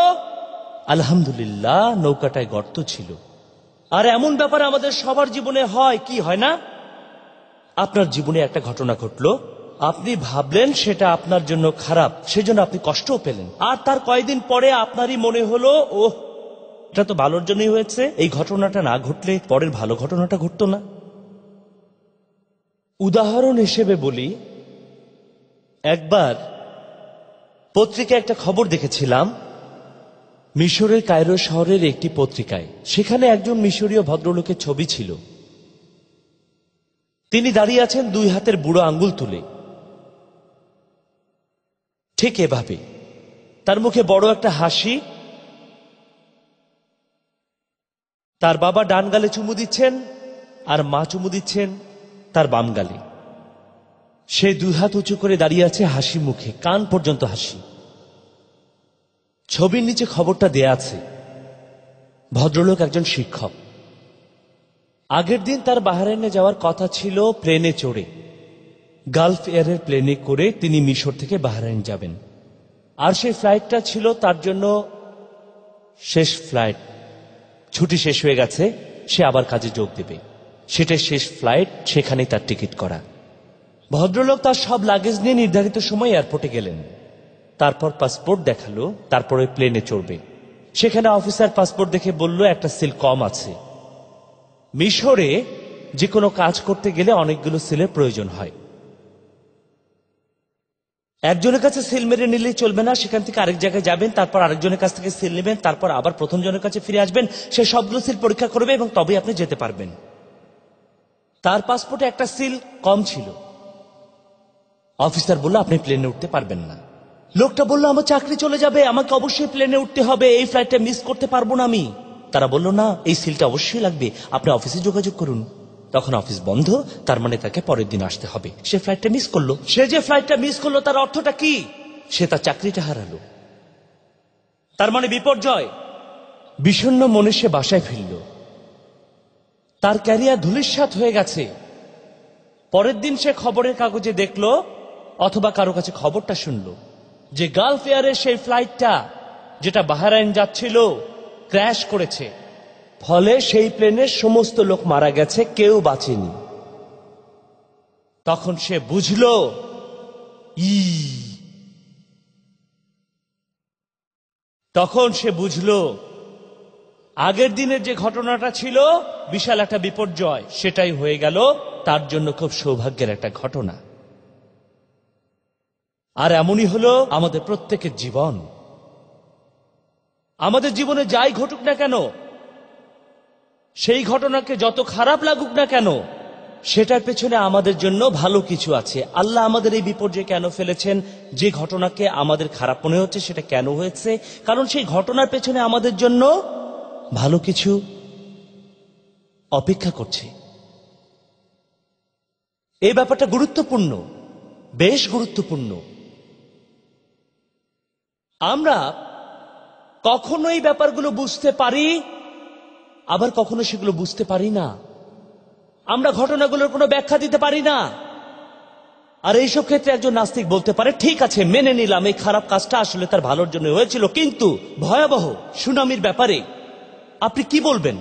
আলহামদুলিল্লাহ, নৌকাটায় গর্ত ছিল। আর এমন ব্যাপার আমাদের সবার জীবনে হয় কি হয় না? আপনার জীবনে একটা ঘটনা ঘটলো, আপনি ভাবলেন সেটা আপনার জন্য খারাপ, সেজন্য আপনি কষ্টও পেলেন। আর তার কয়েকদিন পরে আপনারই মনে হলো, ওহ, এটা তো ভালোর জন্যই হয়েছে, এই ঘটনাটা না ঘটলে পরের ভালো ঘটনাটা ঘটতো না। উদাহরণ হিসেবে বলি, একবার পত্রিকায় একটা খবর দেখেছিলাম, মিশরের কায়রো শহরের একটি পত্রিকায়। সেখানে একজন মিশরীয় ভদ্রলোকের ছবি ছিল। তিনি দাঁড়িয়ে আছেন দুই হাতের বুড়ো আঙ্গুল তুলে, ঠিক এভাবে। তার মুখে বড় একটা হাসি। তার বাবা ডান গালে চুমু দিচ্ছেন আর মা চুমু দিচ্ছেন তার বাম গালে। সে দুই হাত উঁচু করে দাঁড়িয়ে আছে, হাসি মুখে, কান পর্যন্ত হাসি। ছবির নিচে খবরটা দেয়া আছে, ভদ্রলোক একজন শিক্ষক। আগের দিন তার বাহরাইনে যাওয়ার কথা ছিল প্লেনে চড়ে। গালফ এয়ারের প্লেনে করে তিনি মিশর থেকে বাহরাইন যাবেন। আর সেই ফ্লাইটটা ছিল তার জন্য শেষ ফ্লাইট। ছুটি শেষ হয়ে গেছে, সে আবার কাজে যোগ দেবে, সেটাই শেষ ফ্লাইট, সেখানেই তার টিকিট করা। ভদ্রলোক তার সব লাগেজ নিয়ে নির্ধারিত সময় এয়ারপোর্টে গেলেন। তারপর পাসপোর্ট দেখালো, তারপরে প্লেনে চড়বে। সেখানে অফিসার পাসপোর্ট দেখে বলল, একটা সিল কম আছে। মিশরে যে কোনো কাজ করতে গেলে অনেকগুলো সিলের প্রয়োজন হয়। একজনের কাছে সিল মেরে নিলেই চলবে না, সেখান থেকে আরেক জায়গায় যাবেন, তারপর আরেকজনের কাছ থেকে সিল নেবেন, তারপর আবার প্রথম জনের কাছে ফিরে আসবেন, সে সবগুলো সিল পরীক্ষা করবে এবং তবেই আপনি যেতে পারবেন। তার পাসপোর্টে একটা সিল কম ছিল। অফিসার বলল, আপনি প্লেনে উঠতে পারবেন না। লোকটা বলল আমার চাকরি চলে যাবে, আমাকে অবশ্যই প্লেনে উঠতে হবে, এই ফ্লাইটটা মিস করতে পারবো না আমি। তারা বলল না, এই সিলটা অবশ্যই লাগবে, আপনি অফিসে যোগাযোগ করুন। তখন অফিস বন্ধ, তার মানে তাকে পরের দিন আসতে হবে। সে ফ্লাইটটা মিস করলো। সে যে ফ্লাইটটা মিস করলো তার অর্থটা কি? সে তার চাকরিটা হারালো। তার মানে বিপর্যয়। বিষণ্ণ মনে সে বাসায় ফিরল। তার ক্যারিয়ার ধূলিসাৎ হয়ে গেছে। পরের দিন সে খবরের কাগজে দেখলো অথবা কারো কাছে খবরটা শুনলো যে গালফ এয়ারের সেই ফ্লাইটটা যেটা বাহরাইন যাচ্ছিল ক্র্যাশ করেছে। ফলে সেই প্লেনের সমস্ত লোক মারা গেছে, কেউ বাঁচেনি। তখন সে বুঝলো আগের দিনের যে ঘটনাটা ছিল বিশাল একটা বিপর্যয়, সেটাই হয়ে গেল তার জন্য খুব সৌভাগ্যের একটা ঘটনা। আর এমনই হলো আমাদের প্রত্যেকের জীবন। আমাদের জীবনে যাই ঘটুক না কেন, সেই ঘটনাকে যত খারাপ লাগুক না কেন, সেটার পেছনে আমাদের জন্য ভালো কিছু আছে। আল্লাহ আমাদের এই বিপর্যয়ে কেন ফেলেছেন, যে ঘটনাকে আমাদের খারাপ মনে হচ্ছে সেটা কেন হয়েছে, কারণ সেই ঘটনার পেছনে আমাদের জন্য ভালো কিছু অপেক্ষা করছে। এই ব্যাপারটা গুরুত্বপূর্ণ, বেশ গুরুত্বপূর্ণ। আমরা কখনো এই ব্যাপারগুলো বুঝতে পারি, আবার কখনো সেগুলো বুঝতে পারি না। আমরা ঘটনাগুলোর কোনো ব্যাখ্যা দিতে পারি না। আর এইসব ক্ষেত্রে একজন নাস্তিক বলতে পারে, ঠিক আছে মেনে নিলাম এই খারাপ কাজটা আসলে তার ভালোর জন্য হয়েছিল, কিন্তু ভয়াবহ সুনামির ব্যাপারে আপনি কি বলবেন?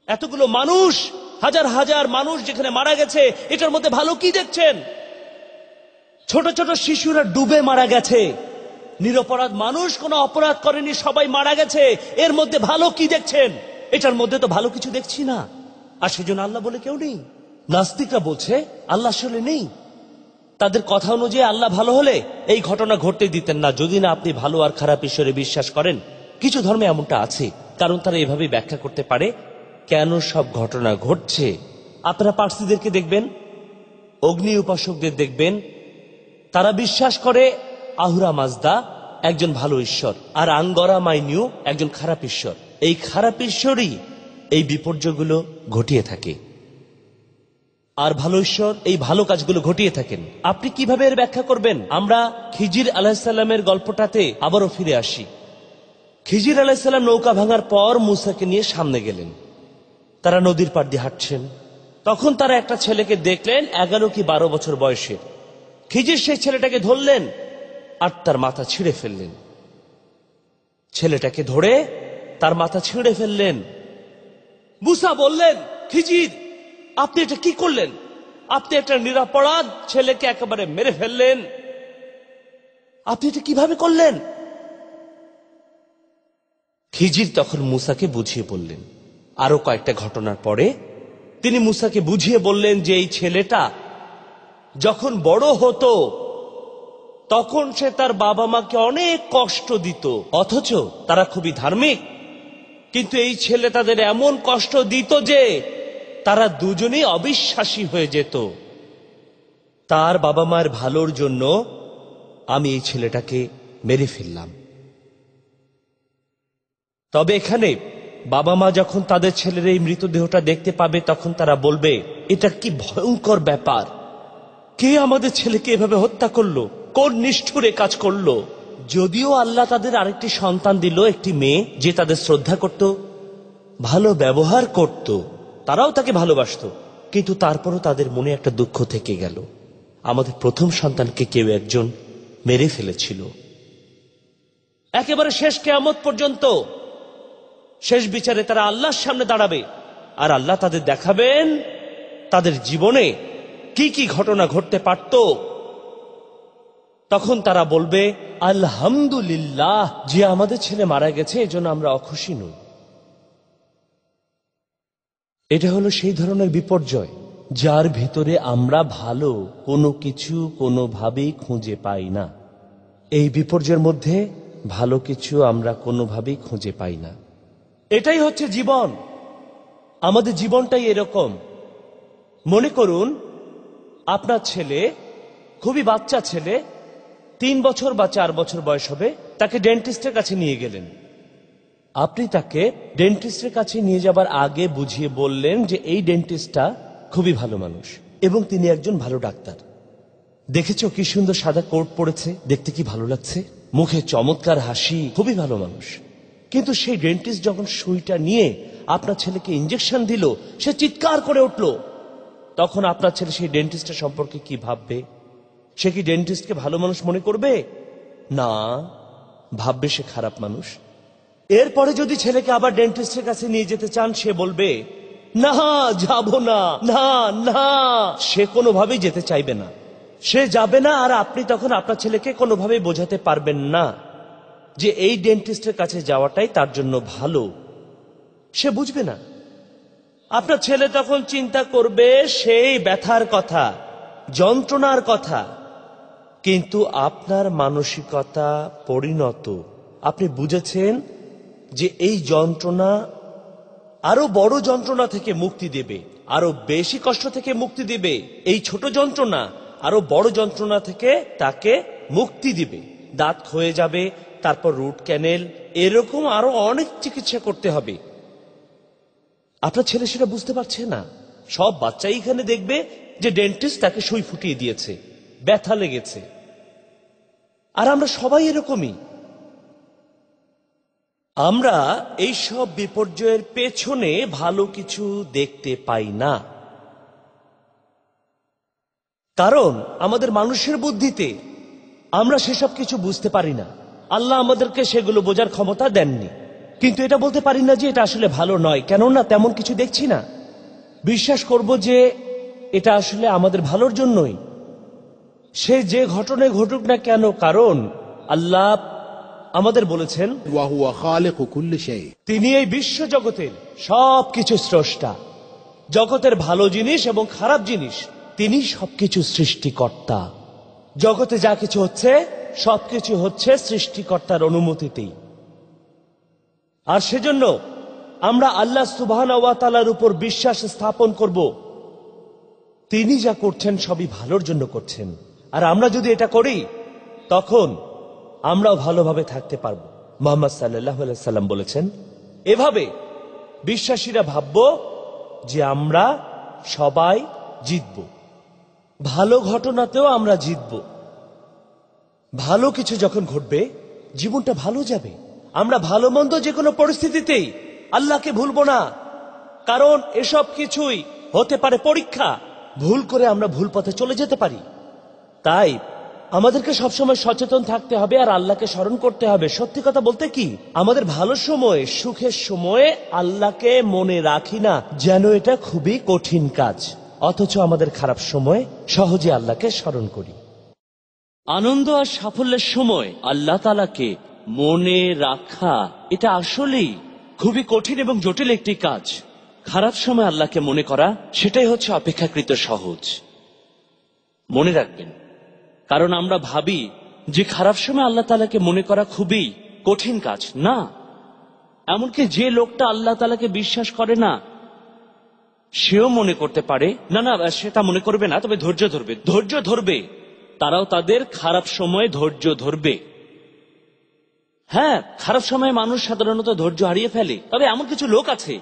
এতগুলো মানুষ, হাজার হাজার মানুষ যেখানে মারা গেছে, এটার মধ্যে ভালো কি দেখছেন? ছোট ছোট শিশুরা ডুবে মারা গেছে, নিরপরাধ মানুষ কোনো অপরাধ করেনি, সবাই মারা গেছে, এর মধ্যে ভালো কি দেখছেন? এটার মধ্যে তো ভালো কিছু দেখছি না। আর সেজন্য আল্লাহ বলে কেউ নেই। নাস্তিকরা বলছে আল্লাহ আসলে নেই। তাদের কথা অনুযায়ী আল্লাহ ভালো হলে এই ঘটনা ঘটতে দিতেন না, যদি না আপনি ভালো আর খারাপ ঈশ্বরে বিশ্বাস করেন। কিছু ধর্মে এমনটা আছে, কারণ তারা এভাবে ব্যাখ্যা করতে পারে কেন সব ঘটনা ঘটছে। আপনারা পার্সিদেরকে দেখবেন, অগ্নি উপাসকদের দেখবেন, তারা বিশ্বাস করে আহুরা মাজদা একজন ভালো ঈশ্বর আর আঙ্গরা মাইনিউ একজন খারাপ ঈশ্বর। এই খারাপ ঈশ্বরই এই বিপর্যয়গুলো ঘটিয়ে থাকে, আর ভালো ঈশ্বর এই ভালো কাজগুলো ঘটিয়ে থাকেন। আপনি কিভাবে এর ব্যাখ্যা করবেন? আমরা খিজির আলাইহিসসালামের গল্পটাতে আবারও ফিরে আসি। খিজির আলাইহিসসালাম নৌকা ভাঙার পর মুসাকে নিয়ে সামনে গেলেন। তারা নদীর পাড় দিয়ে হাঁটছেন। তখন তারা একটা ছেলেকে দেখলেন 11 কি 12 বছর বয়সের। খিজির সেই ছেলেটাকে ধরলেন আর তার মাথা ছিঁড়ে ফেললেন। ছেলেটাকে ধরে তার মাথা ছিঁড়ে ফেললেন। মুসা বললেন, খিজির আপনি এটা কি করলেন? আপনি একটা নিরপরাধ ছেলেকে একেবারে মেরে ফেললেন, আপনি এটা কিভাবে করলেন? খিজির তখন মুসাকে বুঝিয়ে বললেন। আরো কয়েকটা ঘটনার পরে তিনি মুসাকে বুঝিয়ে বললেন যে এই ছেলেটা যখন বড় হতো তখন সে তার বাবা মাকে অনেক কষ্ট দিত, অথচ তারা খুবই ধার্মিক, কিন্তু এই ছেলে তাদের এমন কষ্ট দিত যে তারা দুজনেই অবিশ্বাসী হয়ে যেত। তার বাবা মায়ের ভালোর জন্য আমি এই ছেলেটাকে মেরে ফেললাম। তবে এখানে বাবা মা যখন তাদের ছেলের এই মৃতদেহটা দেখতে পাবে তখন তারা বলবে, এটা কি ভয়ঙ্কর ব্যাপার, কে আমাদের ছেলেকে এভাবে হত্যা করলো, কোন নিষ্ঠুরে কাজ করলো। যদিও আল্লাহ তাদের আরেকটি সন্তান দিল, একটি মেয়ে, যে তাদের শ্রদ্ধা করত, ভালো ব্যবহার করত, তারাও তাকে ভালোবাসতো, কিন্তু তারপরও তাদের মনে একটা দুঃখ থেকে গেল, আমাদের প্রথম সন্তানকে কেউ একজন মেরে ফেলেছিল। একেবারে শেষ কিয়ামত পর্যন্ত, শেষ বিচারে তারা আল্লাহর সামনে দাঁড়াবে, আর আল্লাহ তাদের দেখাবেন তাদের জীবনে কি কি ঘটনা ঘটতে পারত। তখন তারা বলবে, আলহামদুলিল্লাহ, যে আমাদের ছেলে মারা গেছে এজন্য আমরা অখুশি নই। এটা হলো সেই ধরনের বিপর্যয় যার ভিতরে আমরা ভালো কোনো কিছু কোনোভাবেই খুঁজে পাই না। এই বিপর্যয়ের মধ্যে ভালো কিছু আমরা কোনোভাবেই খুঁজে পাই না। এটাই হচ্ছে জীবন। আমাদের জীবনটাই এরকম। মনে করুন আপনার ছেলে, খুবই বাচ্চা ছেলে, 3 বছর বা 4 বছর বয়স হবে, তাকে ডেন্টিস্টের কাছে নিয়ে গেলেন। আপনি তাকে ডেন্টিস্টের কাছে নিয়ে যাবার আগে বুঝিয়ে বললেন যে এই ডেন্টিস্টটা খুবই ভালো মানুষ এবং তিনি একজন ভালো ডাক্তার। দেখেছো কি সুন্দর সাদা কোট পরেছে, দেখতে কি ভালো লাগছে, মুখে চমৎকার হাসি, খুবই ভালো মানুষ। কিন্তু সেই ডেন্টিস্ট যখন সুইটা নিয়ে আপনার ছেলেকে ইঞ্জেকশন দিল, সে চিৎকার করে উঠল। তখন আপনার ছেলে সেই ডেন্টিস্টের সম্পর্কে কি ভাববে? সে কি ডেন্টিস্টকে ভালো মানুষ মনে করবে? না, ভাববে সে খারাপ মানুষ। এরপরে যদি ছেলেকে আবার ডেন্টিস্টের কাছে নিয়ে যেতে চান, সে বলবে না, যাব না, না না, সে কোনোভাবেই যেতে চাইবে না, সে যাবে না। আর আপনি তখন আপনার ছেলেকে কোনোভাবেই বোঝাতে পারবেন না যে এই ডেন্টিস্টের কাছে যাওয়াটাই তার জন্য ভালো, সে বুঝবে না। আপনার ছেলে তখন চিন্তা করবে সেই ব্যথার কথা, যন্ত্রণার কথা। কিন্তু আপনার মানসিকতা পরিণত, আপনি বুঝেছেন যে এই যন্ত্রণা আরো বড় যন্ত্রণা থেকে মুক্তি দেবে, আরো বেশি কষ্ট থেকে মুক্তি দিবে। এই ছোট যন্ত্রণা আরো বড় যন্ত্রণা থেকে তাকে মুক্তি দিবে। দাঁত ক্ষয়ে যাবে, তারপর রুট ক্যানেল, এরকম আরো অনেক চিকিৎসা করতে হবে। আপনার ছেলে সেটা বুঝতে পারছে না। সব বাচ্চাই এখানে দেখবে যে ডেন্টিস্ট তাকে সুই ফুটিয়ে দিয়েছে, ব্যথা লেগেছে। আর আমরা সবাই এরকমই। আমরা এই সব বিপর্যয়ের পেছনে ভালো কিছু দেখতে পাই না, কারণ আমাদের মানুষের বুদ্ধিতে আমরা সেসব কিছু বুঝতে পারি না। আল্লাহ আমাদেরকে সেগুলো বোঝার ক্ষমতা দেননি। কিন্তু এটা বলতে পারি না যে এটা আসলে ভালো নয়, কেননা তেমন কিছু দেখছি না। বিশ্বাস করব যে এটা আসলে আমাদের ভালোর জন্যই, সে যে ঘটনায় ঘটুক না কেন, কারণ আল্লাহ আমাদের বলেছেন وهو خالق كل شيء। তিনি এই বিশ্ব জগতের সবকিছু স্রষ্টা। জগতের ভালো জিনিস এবং খারাপ জিনিস, তিনি সবকিছু সৃষ্টিকর্তা। জগতে যা কিছু হচ্ছে সবকিছু হচ্ছে সৃষ্টিকর্তার অনুমতিতেই। আর সেজন্য আমরা আল্লাহ সুবহানাহু ওয়া তাআলার উপর বিশ্বাস স্থাপন করব, তিনি যা করছেন সবই ভালোর জন্য করছেন। আর আমরা যদি এটা করি, তখন আমরাও ভালোভাবে থাকতে পারব। মুহাম্মদ সাল্লাল্লাহু আলাইহি সাল্লাম বলেছেন, এভাবে বিশ্বাসীরা ভাবব যে আমরা সবাই জিতব, ভালো ঘটনাতেও আমরা জিতব। ভালো কিছু যখন ঘটবে, জীবনটা ভালো যাবে। আমরা ভালো মন্দ যে কোনো পরিস্থিতিতেই আল্লাহকে ভুলব না, কারণ এসব কিছুই হতে পারে পরীক্ষা। ভুল করে আমরা ভুল পথে চলে যেতে পারি। তাই আমাদেরকে সবসময় সচেতন থাকতে হবে আর আল্লাহকে স্মরণ করতে হবে। সত্যি কথা বলতে কি, আমাদের ভালো সময়, সুখের সময়ে আল্লাহকে মনে রাখি না, যেন এটা খুবই কঠিন কাজ। অথচ আমাদের খারাপ সময় সহজে আল্লাহকে স্মরণ করি। আনন্দ আর সাফল্যের সময় আল্লাহ তাআলাকে মনে রাখা, এটা আসলেই খুবই কঠিন এবং জটিল একটি কাজ। খারাপ সময় আল্লাহকে মনে করা, সেটাই হচ্ছে অপেক্ষাকৃত সহজ। মনে রাখবেন, কারণ আমরা ভাবি যে খারাপ সময় আল্লাহ তাআলাকে মনে করা খুবই কঠিন কাজ। না, এমনকি যে লোকটা আল্লাহ তাআলাকে বিশ্বাস করে না, সেও মনে করতে পারে না, না সেটা মনে করবে না, তবে ধৈর্য ধরবে। ধৈর্য ধরবে, তারাও তাদের খারাপ সময়ে ধৈর্য ধরবে। হ্যাঁ, খারাপ সময়ে মানুষ সাধারণত ধৈর্য হারিয়ে ফেলে। তবে এমন কিছু লোক আছে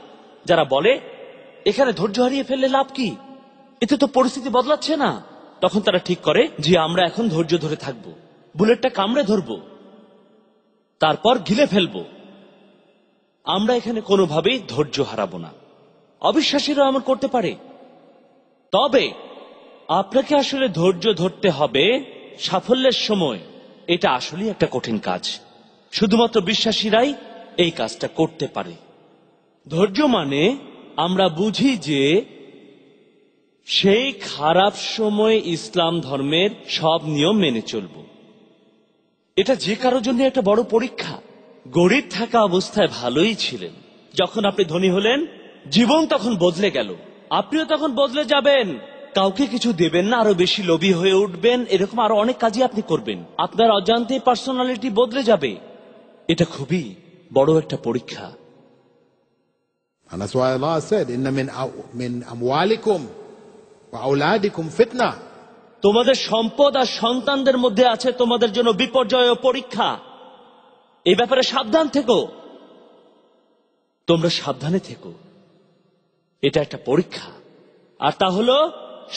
যারা বলে, এখানে ধৈর্য হারিয়ে ফেললে লাভ কি, এতে তো পরিস্থিতি বদলাচ্ছে না। তখন তারা ঠিক করে যে আমরা এখন ধৈর্য ধরে থাকবো, বুলেটটা কামড়ে ধরবো, তারপর গিলে ফেলবো। আমরা এখানে কোনোভাবেই ধৈর্য হারাবো না। অবিশ্বাসীরা এমন করতে পারে। তবে আপনাকে আসলে ধৈর্য ধরতে হবে সাফল্যের সময়। এটা আসলেই একটা কঠিন কাজ, শুধুমাত্র বিশ্বাসীরাই এই কাজটা করতে পারে। ধৈর্য মানে আমরা বুঝি যে সেই খারাপ সময়ে ইসলাম ধর্মের সব নিয়ম মেনে চলব। এটা যে কারোর জন্য একটা বড় পরীক্ষা। গরিব থাকা অবস্থায় ভালোই ছিলেন, যখন আপনি ধনী হলেন, জীবন তখন বদলে গেল, আপনিও তখন বদলে যাবেন। কাউকে কিছু দেবেন না, আরো বেশি লোভী হয়ে উঠবেন, এরকম আরো অনেক কাজই আপনি করবেন। আপনার অজান্তে পার্সোনালিটি বদলে যাবে। এটা খুবই বড় একটা পরীক্ষা। And that's why Allah said, "Inna min amwalikum wa auladikum fitna." তোমাদের সম্পদ আর সন্তানদের মধ্যে আছে তোমাদের জন্য বিপর্যয় ও পরীক্ষা। এই ব্যাপারে সাবধান থেকো, তোমরা সাবধানে থেকো, এটা একটা পরীক্ষা। আর তা হলো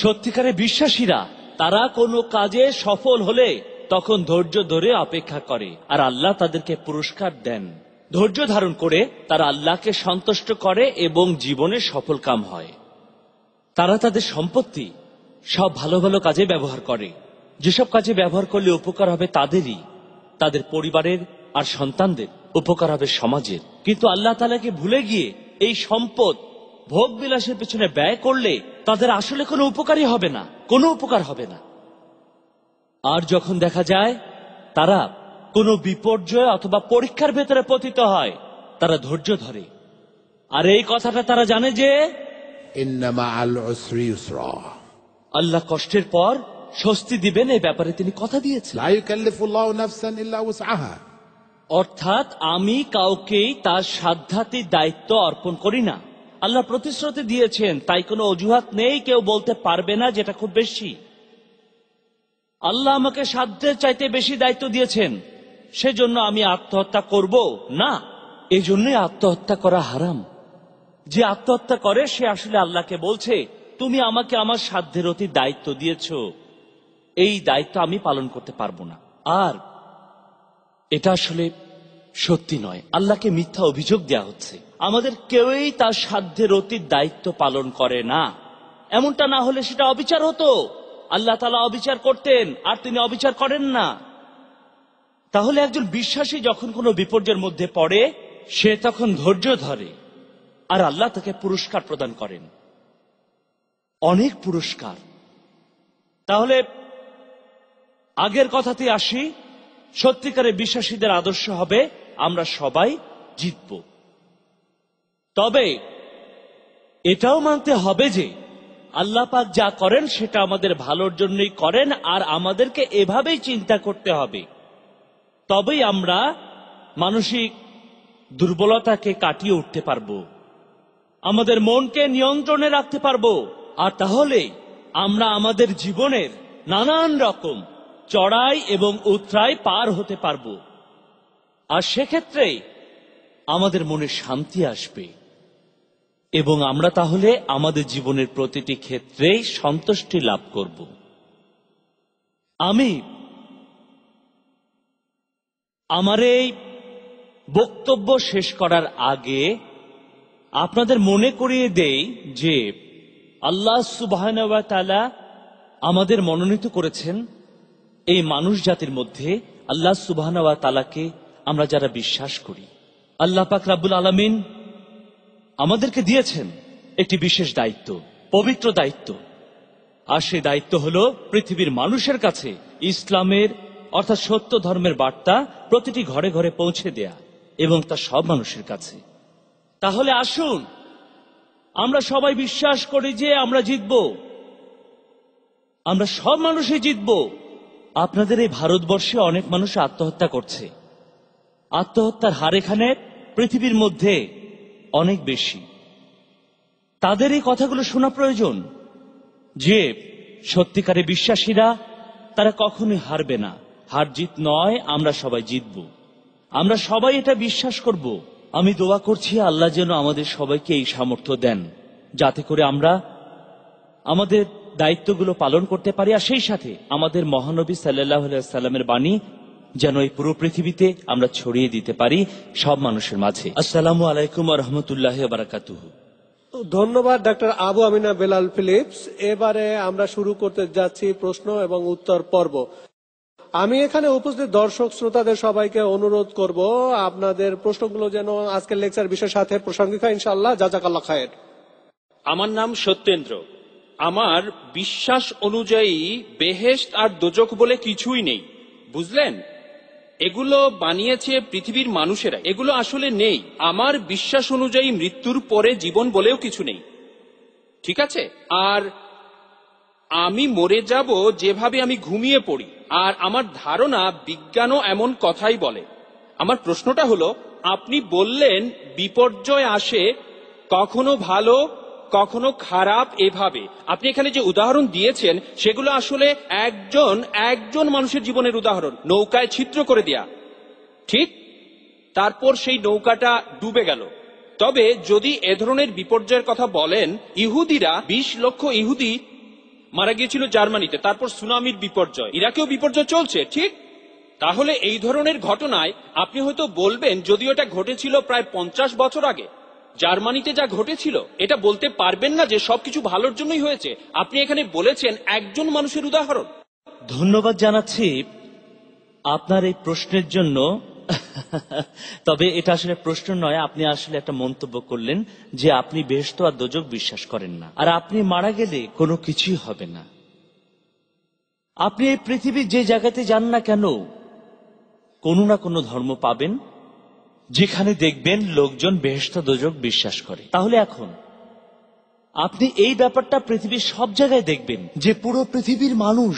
সত্যিকারের বিশ্বাসীরা তারা কোনো কাজে সফল হলে তখন ধৈর্য ধরে অপেক্ষা করে, আর আল্লাহ তাদেরকে পুরস্কার দেন। ধৈর্য ধারণ করে তারা আল্লাহকে সন্তুষ্ট করে এবং জীবনে সফল কাম হয়। তারা তাদের সম্পত্তি সব ভালো ভালো কাজে ব্যবহার করে, যেসব কাজে ব্যবহার করলে উপকার হবে তাদেরই, তাদের পরিবারের আর সন্তানদের, উপকার হবে সমাজের। কিন্তু আল্লাহ তাআলাকে ভুলে গিয়ে এই সম্পদ ভোগ বিলাসের পেছনে ব্যয় করলে তাদের আসলে কোনো উপকারই হবে না, কোনো উপকার হবে না। আর যখন দেখা যায় তারা কোনো বিপর্যয় অথবা পরীক্ষার ভেতরে পতিত হয়, তারা ধৈর্য ধরে। আর এই কথাটা তারা জানে যে ইন্না মাআল উসরি ইউসরা, আল্লাহ কষ্টের পর স্বস্তি দিবেন, এই ব্যাপারে তিনি কথা দিয়েছেন। লা ইউকাল্লিফুল্লাহু নাফসান ইল্লা উসআহা। অর্থাৎ আমি কাউকেই তার সাধ্যাতি দায়িত্ব অর্পণ করি না। আল্লাহ প্রতিশ্রুতি দিয়েছেন, তাই কোনো অজুহাত নেই, কেউ বলতে পারবে না যেটা খুব বেশি। আল্লাহ আমাকে সাধ্যের চাইতে বেশি দায়িত্ব দিয়েছেন, সেজন্য আমি আত্মহত্যা করব না। এই জন্যই আত্মহত্যা করা হারাম। যে আত্মহত্যা করে সে আসলে আল্লাহকে বলছে, তুমি আমাকে আমার সাধ্যের অতি দায়িত্ব দিয়েছ, এই দায়িত্ব আমি পালন করতে পারবো না। আর এটা আসলে সত্যি নয়, আল্লাহকে মিথ্যা অভিযোগ দেয়া হচ্ছে। আমাদের কেউই তার সাধ্যের অতি দায়িত্ব পালন করে না। এমনটা না হলে সেটা অবিচার হতো। আল্লাহ তাআলা অবিচার করতেন, আর তিনি অবিচার করেন না। তাহলে একজন বিশ্বাসী যখন কোনো বিপর্যয়ের মধ্যে পড়ে, সে তখন ধৈর্য ধরে, আর আল্লাহ তাকে পুরস্কার প্রদান করেন, অনেক পুরস্কার। তাহলে আগের কথাতে আসি, সত্যিকারের বিশ্বাসীদের আদর্শ হবে আমরা সবাই জিতব। তবে এটাও মানতে হবে যে আল্লাহ পাক যা করেন সেটা আমাদের ভালোর জন্যই করেন, আর আমাদেরকে এভাবেই চিন্তা করতে হবে। তবেই আমরা মানসিক দুর্বলতাকে কাটিয়ে উঠতে পারবো, আমাদের মনকে নিয়ন্ত্রণে রাখতে পারবো। আর তাহলে আমরা আমাদের জীবনের নানান রকম চড়াই এবং উতরাই পার হতে পারবো। আর সেক্ষেত্রে আমাদের মনে শান্তি আসবে এবং আমরা তাহলে আমাদের জীবনের প্রতিটি ক্ষেত্রেই সন্তুষ্টি লাভ করব। আমি আমার এই বক্তব্য শেষ করার আগে আপনাদের মনে করিয়ে দেই যে আল্লাহ সুবহানাহু ওয়া তাআলা আমাদের মনোনীত করেছেন এই মানুষ জাতির মধ্যে আল্লাহ সুবহানাহু ওয়া তাআলাকে আমরা যারা বিশ্বাস করি। আল্লাহ পাক রব্বুল আলামিন আমাদেরকে দিয়েছেন একটি বিশেষ দায়িত্ব, পবিত্র দায়িত্ব। আর সেই দায়িত্ব হলো পৃথিবীর মানুষের কাছে ইসলামের অর্থাৎ সত্য ধর্মের বার্তা প্রতিটি ঘরে ঘরে পৌঁছে দেয়া, এবং তা সব মানুষের কাছে। তাহলে আসুন আমরা সবাই বিশ্বাস করি যে আমরা জিতব, আমরা সব মানুষই জিতব। আপনাদের এই ভারতবর্ষে অনেক মানুষ আত্মহত্যা করছে, আত্মহত্যার হার এখানে পৃথিবীর মধ্যে অনেক বেশি। তাদের এই কথাগুলো শোনা প্রয়োজন যে সত্যিকারে বিশ্বাসীরা তারা কখনোই হারবে না। হার জিত নয়, আমরা সবাই জিতব, আমরা সবাই এটা বিশ্বাস করব। আমি দোয়া করছি আল্লাহ যেন আমাদের সবাইকে এই সামর্থ্য দেন, যাতে করে আমরা আমাদের দায়িত্বগুলো পালন করতে পারি, আর সেই সাথে আমাদের মহানবী সাল্লাল্লাহু আলাইহি সাল্লামের বাণী যেন এই পুরো পৃথিবীতে আমরা ছড়িয়ে দিতে পারি সব মানুষের মাঝে। আসসালামু আলাইকুম ওয়া রাহমাতুল্লাহি ওয়া বারাকাতুহু। ধন্যবাদ ডক্টর আবু আমিনা বেলাল ফিলিপস। এবারে আমরা শুরু করতে যাচ্ছি প্রশ্ন এবং উত্তর পর্ব। আমি এখানে উপস্থিত দর্শক শ্রোতাদের সবাইকে অনুরোধ করব আপনাদের প্রশ্নগুলো যেন আজকের লেকচার বিষয়ের সাথে প্রাসঙ্গিক হয়, ইনশাআল্লাহ। জাযাকাল্লাহ খায়ের। আমার নাম সত্যেন্দ্র। আমার বিশ্বাস অনুযায়ী বেহেশত আর দোজখ বলে কিছুই নেই, বুঝলেন? এগুলো বানিয়েছে পৃথিবীর মানুষেরা, এগুলো আসলে নেই। আমার বিশ্বাস অনুযায়ী মৃত্যুর পরে জীবন বলেও কিছু নেই, ঠিক আছে? আর আমি মরে যাব যেভাবে আমি ঘুমিয়ে পড়ি, আর আমার ধারণা বিজ্ঞানও এমন কথাই বলে। আমার প্রশ্নটা হলো, আপনি বললেন বিপর্যয় আসে কখনো ভালো কখনো খারাপ এভাবে। আপনি এখানে যে উদাহরণ দিয়েছেন সেগুলো আসলে একজন মানুষের জীবনের উদাহরণ। নৌকায় ছিদ্র করে দেয়া, ঠিক? তারপর সেই নৌকাটা ডুবে গেল। তবে যদি এ ধরনের বিপর্যয়ের কথা বলেন, ইহুদিরা 20 লক্ষ ইহুদি মারা গিয়েছিল জার্মানিতে, তারপর সুনামির বিপর্যয়, ইরাকেও বিপর্যয় চলছে, ঠিক? তাহলে এই ধরনের ঘটনায় আপনি হয়তো বলবেন, যদিও এটা ঘটেছিল প্রায় 50 বছর আগে, জার্মানিতে যা ঘটেছিল এটা বলতে পারবেন না যে সবকিছু ভালোর জন্যই হয়েছে। আপনি এখানে বলেছেন একজন মানুষের উদাহরণ। ধন্যবাদ জানাচ্ছি আপনার এই প্রশ্নের জন্য। তবে এটা আসলে প্রশ্ন নয়, আপনি আসলে একটা মন্তব্য করলেন যে আপনি বেহেশত আর দোজখ বিশ্বাস করেন না, আর আপনি মারা গেলে কোনো কিছুই হবে না। আপনি এই পৃথিবীর যে জায়গাতে যান না কেন, কোনো না কোনো ধর্ম পাবেন যেখানে দেখবেন লোকজন বেহেশত দোজখ বিশ্বাস করে। তাহলে এখন আপনি এই ব্যাপারটা পৃথিবীর সব জায়গায় দেখবেন যে পুরো পৃথিবীর মানুষ,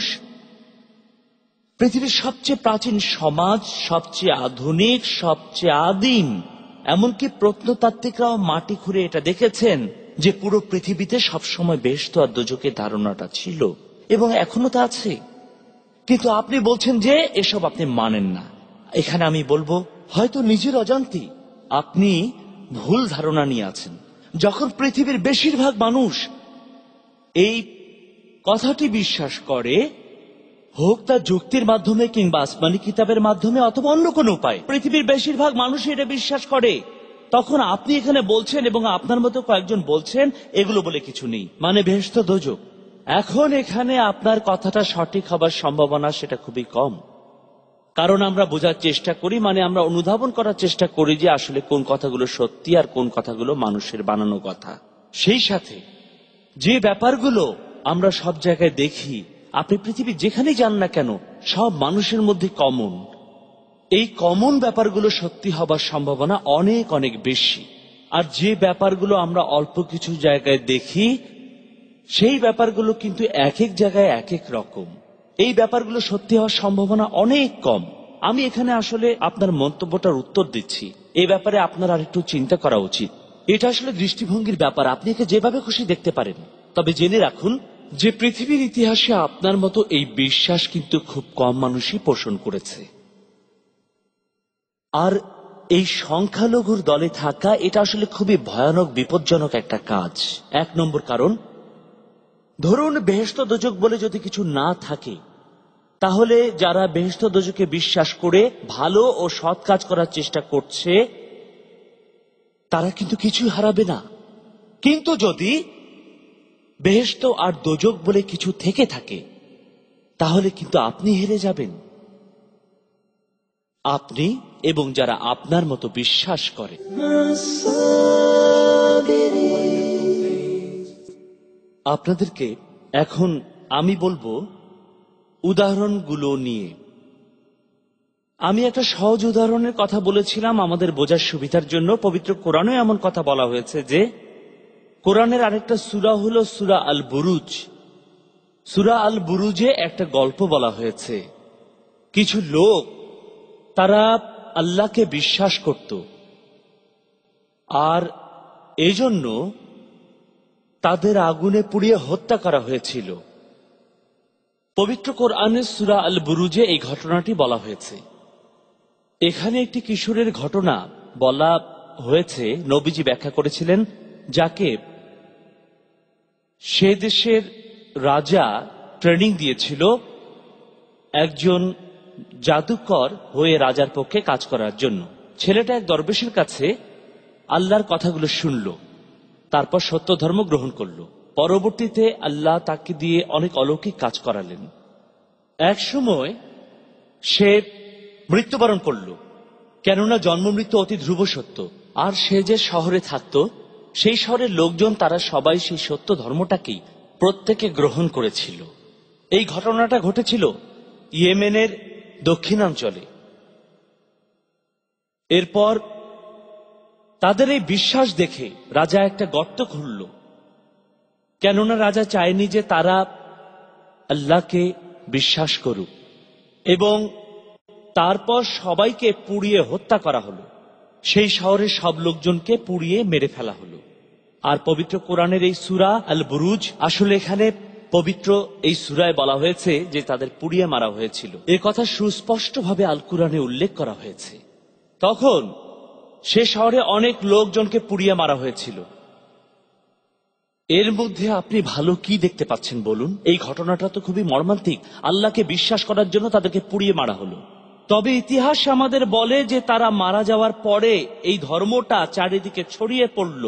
পৃথিবীর সবচেয়ে প্রাচীন সমাজ, সবচেয়ে আধুনিক, সবচেয়ে আদিম, এমনকি প্রত্নতাত্ত্বিকরাও মাটি খুঁড়ে এটা দেখেছেন যে পুরো পৃথিবীতে সবসময় বেহেশত আর দোজখের ধারণাটা ছিল এবং এখনো তা আছে। কিন্তু আপনি বলছেন যে এসব আপনি মানেন না। এখানে আমি বলবো, হয়তো নিজের অজান্তে আপনি ভুল ধারণা নিয়ে আছেন। যখন পৃথিবীর বেশিরভাগ মানুষ এই কথাটি বিশ্বাস করে, হোক তা যুক্তির মাধ্যমে কিংবা আসমানি কিতাবের মাধ্যমে অথবা অন্য কোনো উপায়, পৃথিবীর বেশিরভাগ মানুষ এটা বিশ্বাস করে, তখন আপনি এখানে বলছেন এবং আপনার মতো কয়েকজন বলছেন এগুলো বলে কিছু নেই, মানে বেহেশত দোজখ। এখন এখানে আপনার কথাটা সঠিক হবার সম্ভাবনা সেটা খুবই কম, কারণ আমরা বোঝার চেষ্টা করি, মানে আমরা অনুধাবন করার চেষ্টা করি যে আসলে কোন কথাগুলো সত্যি আর কোন কথাগুলো মানুষের বানানো কথা। সেই সাথে যে ব্যাপারগুলো আমরা সব জায়গায় দেখি, আপনি পৃথিবীর যেখানেই যান না কেন, সব মানুষের মধ্যে কমন, এই কমন ব্যাপারগুলো সত্যি হবার সম্ভাবনা অনেক অনেক বেশি। আর যে ব্যাপারগুলো আমরা অল্প কিছু জায়গায় দেখি, সেই ব্যাপারগুলো কিন্তু এক এক জায়গায় এক এক রকম। এই ব্যাপারগুলো সত্যি হওয়ার সম্ভাবনা অনেক কম। আমি এখানে আসলে আপনার মন্তব্যটার উত্তর দিচ্ছি। এই ব্যাপারে আপনার আরেকটু চিন্তা করা উচিত। এটা আসলে দৃষ্টিভঙ্গির ব্যাপার, আপনি একে যেভাবে খুশি দেখতে পারেন। তবে জেনে রাখুন যে পৃথিবীর ইতিহাসে আপনার মতো এই বিশ্বাস কিন্তু খুব কম মানুষই পোষণ করেছে। আর এই সংখ্যালঘুর দলে থাকা এটা আসলে খুবই ভয়ানক, বিপজ্জনক একটা কাজ। 1 নম্বর কারণ, ধরুন বেহেশত দোজখ বলে যদি কিছু না থাকে, তাহলে যারা বেহেশত দোজখে বিশ্বাস করে ভালো ও সৎ কাজ করার চেষ্টা করছে তারা কিন্তু কিছুই হারাবে না। কিন্তু যদি বেহেশত আর দোজখ বলে কিছু থেকে থাকে, তাহলে কিন্তু আপনি হেরে যাবেন, আপনি এবং যারা আপনার মতো বিশ্বাস করে। আপনাদেরকে এখন আমি বলবো উদাহরণগুলো নিয়ে। আমি একটা সহজ উদাহরণের কথা বলেছিলাম আমাদের বোঝার সুবিধার জন্য। পবিত্র কোরআনে এমন কথা বলা হয়েছে যে কোরআনের আরেকটা সূরা হলো সূরা আল বুরুজ। সূরা আল বুরুজে একটা গল্প বলা হয়েছে। কিছু লোক তারা আল্লাহকে বিশ্বাস করত, আর এজন্য তাদের আগুনে পুড়িয়ে হত্যা করা হয়েছিল। পবিত্র কোরআনের সূরা আল বুরুজে এই ঘটনাটি বলা হয়েছে। এখানে একটি কিশোরের ঘটনা বলা হয়েছে। নবীজি ব্যাখ্যা করেছিলেন, যাকে সে দেশের রাজা ট্রেনিং দিয়েছিল একজন জাদুকর হয়ে রাজার পক্ষে কাজ করার জন্য। ছেলেটা এক দরবেশের কাছে আল্লাহর কথাগুলো শুনল, তারপর সত্য ধর্ম গ্রহণ করল। পরবর্তীতে আল্লাহ তাকে দিয়ে অনেক অলৌকিক কাজ করালেন। এক সময় সে মৃত্যুবরণ করল, কেননা জন্ম মৃত্যু অতি ধ্রুব সত্য। আর সে যে শহরে থাকত, সেই শহরের লোকজন তারা সবাই সেই সত্য ধর্মটাকেই প্রত্যেকে গ্রহণ করেছিল। এই ঘটনাটা ঘটেছিল ইয়েমেনের দক্ষিণাঞ্চলে। এরপর তাদের এই বিশ্বাস দেখে রাজা একটা গর্ত খুঁড়ল, কেননা রাজা চায়নি যে তারা আল্লাহকে বিশ্বাস করুক। এবং তারপর সবাইকে পুড়িয়ে হত্যা করা হলো, সেই শহরের সব লোকজনকে পুড়িয়ে মেরে ফেলা হলো। আর পবিত্র কোরআনের এই সূরা আল বুরুজ, আসলে এখানে পবিত্র এই সূরায় বলা হয়েছে যে তাদের পুড়িয়ে মারা হয়েছিল। এ কথা সুস্পষ্টভাবে আল কুরআনে উল্লেখ করা হয়েছে। তখন সে শহরে অনেক লোকজনকে পুড়িয়ে মারা হয়েছিল। এর মধ্যে আপনি ভালো কি দেখতে পাচ্ছেন বলুন? এই ঘটনাটা তো খুবই মর্মান্তিক। আল্লাহকে বিশ্বাস করার জন্য তাদেরকে পুড়িয়ে মারা হলো। তবে ইতিহাস আমাদের বলে যে তারা মারা যাওয়ার পরে এই ধর্মটা চারিদিকে ছড়িয়ে পড়ল।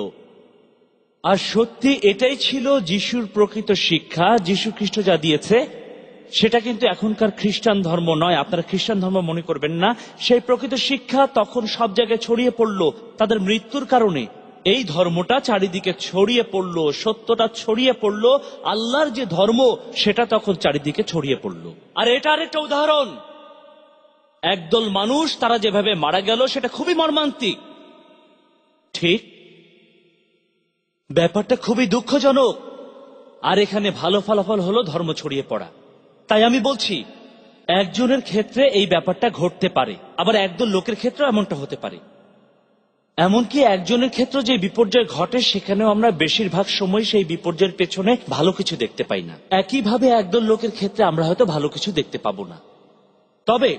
আর সত্যি এটাই ছিল যিশুর প্রকৃত শিক্ষা। যিশু খ্রিস্ট যা দিয়েছে সেটা কিন্তু এখনকার খ্রিস্টান ধর্ম নয়, আপনারা খ্রিস্টান ধর্ম মনে করবেন না। সেই প্রকৃত শিক্ষা তখন সব জায়গায় ছড়িয়ে পড়ল তাদের মৃত্যুর কারণে। এই ধর্মটা চারিদিকে ছড়িয়ে পড়ল, সত্যটা ছড়িয়ে পড়ল, আল্লাহর যে ধর্ম সেটা তখন চারিদিকে ছড়িয়ে পড়ল। আর এটা আরেকটা উদাহরণ, একদল মানুষ তারা যেভাবে মারা গেল সেটা খুবই মর্মান্তিক, ঠিক? ব্যাপারটা খুবই দুঃখজনক। আর এখানে ভালো ফলাফল হলো ধর্ম ছড়িয়ে পড়া। তাই আমি বলছি, একজনের ক্ষেত্রে এই ব্যাপারটা ঘটতে পারে, আবার একদল লোকের ক্ষেত্রে এমনটা হতে পারে। এমনকি একজনের ক্ষেত্রে যে বিপর্যয় ঘটে সেখানেও আমরা বেশিরভাগ সময় সেই বিপর্যয়ের পেছনে ভালো কিছু দেখতে পাই না। একইভাবে একদল লোকের ক্ষেত্রে আমরা হয়তো ভালো কিছু দেখতে পাবো না। তবে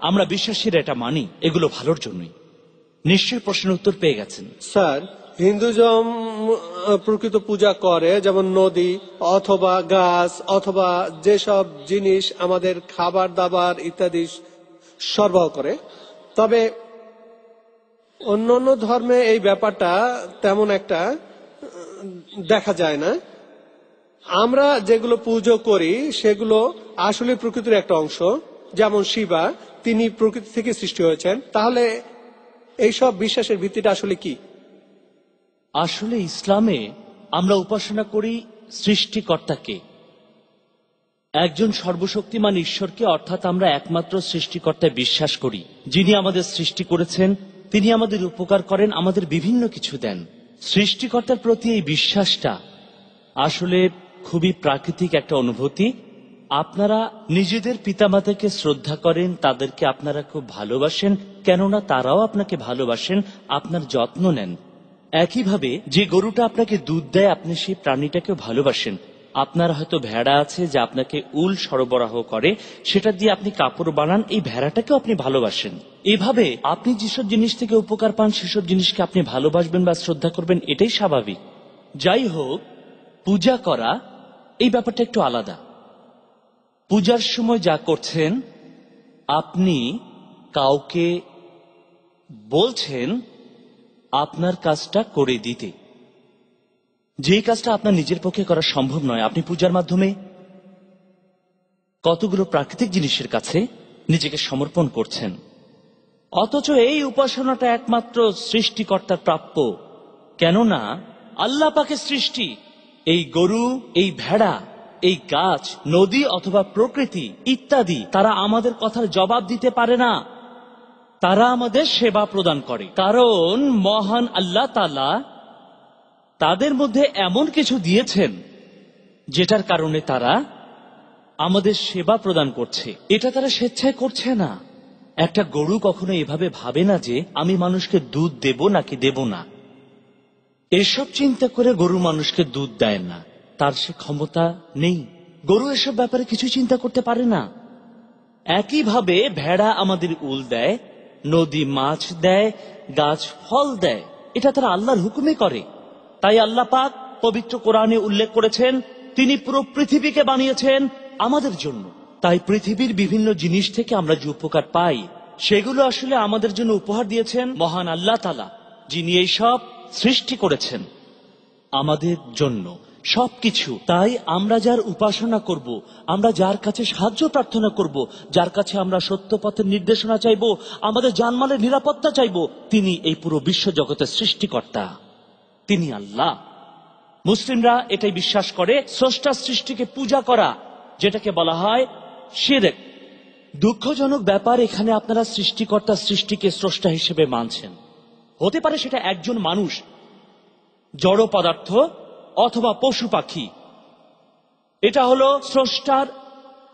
আমরা বিশ্বাসীরা এটা মানি এগুলো ভালোর জন্যই। নিশ্চয়ই প্রশ্নের উত্তর পেয়ে গেছেন। স্যার, হিন্দুজম প্রকৃত পূজা করে, যেমন নদী অথবা গাছ অথবা যেসব জিনিস আমাদের খাবার দাবার ইত্যাদি সরবরাহ করে। তবে অন্য অন্য ধর্মে এই ব্যাপারটা তেমন একটা দেখা যায় না। আমরা যেগুলো পুজো করি সেগুলো আসলে প্রকৃতির একটা অংশ, যেমন শিবা, তিনি প্রকৃতি থেকে সৃষ্টি হয়েছেন। তাহলে এইসব বিশ্বাসের ভিত্তিটা আসলে কি? আসলে ইসলামে আমরা উপাসনা করি সৃষ্টিকর্তাকে, একজন সর্বশক্তিমান ঈশ্বরকে, অর্থাৎ আমরা একমাত্র সৃষ্টিকর্তায় বিশ্বাস করি, যিনি আমাদের সৃষ্টি করেছেন, তিনি আমাদের উপকার করেন, আমাদের বিভিন্ন কিছু দেন। সৃষ্টিকর্তার প্রতি এই বিশ্বাসটা আসলে খুবই প্রাকৃতিক একটা অনুভূতি। আপনারা নিজেদের পিতামাতাকে শ্রদ্ধা করেন, তাদেরকে আপনারা খুব ভালোবাসেন, কেননা তারাও আপনাকে ভালোবাসেন, আপনার যত্ন নেন। একইভাবে যে গরুটা আপনাকে দুধ দেয়, আপনি সেই প্রাণীটাকেও ভালোবাসেন। আপনার হয়তো ভেড়া আছে যা আপনাকে উল সরবরাহ করে, সেটা দিয়ে আপনি কাপড় বানান, এই ভেড়াটাকেও আপনি ভালোবাসেন। এভাবে আপনি যেসব জিনিস থেকে উপকার পান সেসব জিনিসকে আপনি ভালোবাসবেন বা শ্রদ্ধা করবেন, এটাই স্বাভাবিক। যাই হোক, পূজা করা এই ব্যাপারটা একটু আলাদা। পূজার সময় যা করছেন, আপনি কাউকে বলছেন আপনার কাজটা করে দিতে, যে কাজটা আপনার নিজের পক্ষে করা সম্ভব নয়। আপনি পূজার মাধ্যমে কতগুলো প্রাকৃতিক জিনিসের কাছে নিজেকে সমর্পণ করছেন, অথচ এই উপাসনাটা একমাত্র সৃষ্টিকর্তার প্রাপ্য। কেননা আল্লাহ পাকের সৃষ্টি, এই গরু, এই ভেড়া, এই গাছ, নদী অথবা প্রকৃতি ইত্যাদি, তারা আমাদের কথার জবাব দিতে পারে না, তারা আমাদের সেবা প্রদান করে। কারণ মহান আল্লাহ তাআলা তাদের মধ্যে এমন কিছু দিয়েছেন যেটার কারণে তারা আমাদের সেবা প্রদান করছে। এটা তারা স্বেচ্ছায় করছে না। একটা গরু কখনো এভাবে ভাবে না যে আমি মানুষকে দুধ দেব নাকি দেব না। এসব চিন্তা করে গরু মানুষকে দুধ দেয় না, তার সে ক্ষমতা নেই। গরু এসব ব্যাপারে কিছু চিন্তা করতে পারে না। একইভাবে ভেড়া আমাদের উল দেয়, নদী মাছ দেয়, গাছ ফল দেয়, এটা তারা আল্লাহর হুকুমে করে। তাই আল্লাহ পাক পবিত্র কোরআনে উল্লেখ করেছেন তিনি পুরো পৃথিবীকে বানিয়েছেন আমাদের জন্য। তাই পৃথিবীর বিভিন্ন জিনিস থেকে আমরা যে উপকার পাই সেগুলো আসলে আমাদের জন্য উপহার দিয়েছেন মহান আল্লাহ তাআলা, যিনি এই সব সৃষ্টি করেছেন আমাদের জন্য সবকিছু। তাই আমরা যার উপাসনা করব, আমরা যার কাছে সাহায্য প্রার্থনা করব, যার কাছে আমরা সত্য পথের নির্দেশনা চাইব, আমাদের জানমালের নিরাপত্তা চাইব, তিনি এই পুরো বিশ্ব জগতের সৃষ্টিকর্তা, তিনি আল্লাহ। মুসলিমরা এটাই বিশ্বাস করে, স্রষ্টার সৃষ্টিকে পূজা করা, যেটাকে বলা হয় শিরক। দুঃখজনক ব্যাপার, এখানে আপনারা সৃষ্টিকর্তা সৃষ্টিকে স্রষ্টা হিসেবে মানছেন। হতে পারে সেটা একজন মানুষ, জড় পদার্থ অথবা পশু পাখি। এটা হলো স্রষ্টার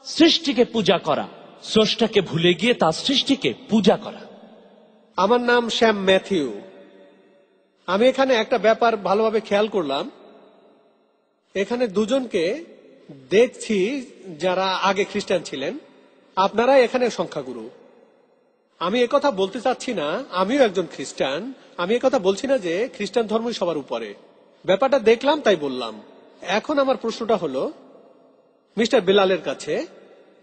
সৃষ্টিকে পূজা করা, স্রষ্টাকে ভুলে গিয়ে তার সৃষ্টিকে পূজা করা। আমার নাম শ্যাম ম্যাথিউ। আমি এখানে একটা ব্যাপার ভালোভাবে খেয়াল করলাম, এখানে দুজনকে দেখছি যারা আগে খ্রিস্টান ছিলেন, আপনারা এখানে সংখ্যাগুরু। আমি একথা বলতে চাচ্ছি না আমিও একজন খ্রিস্টান, আমি একথা বলছি না যে খ্রিস্টান ধর্মই সবার উপরে। ব্যাপারটা দেখলাম তাই বললাম। এখন আমার প্রশ্নটা হলো মিস্টার বেলালের কাছে।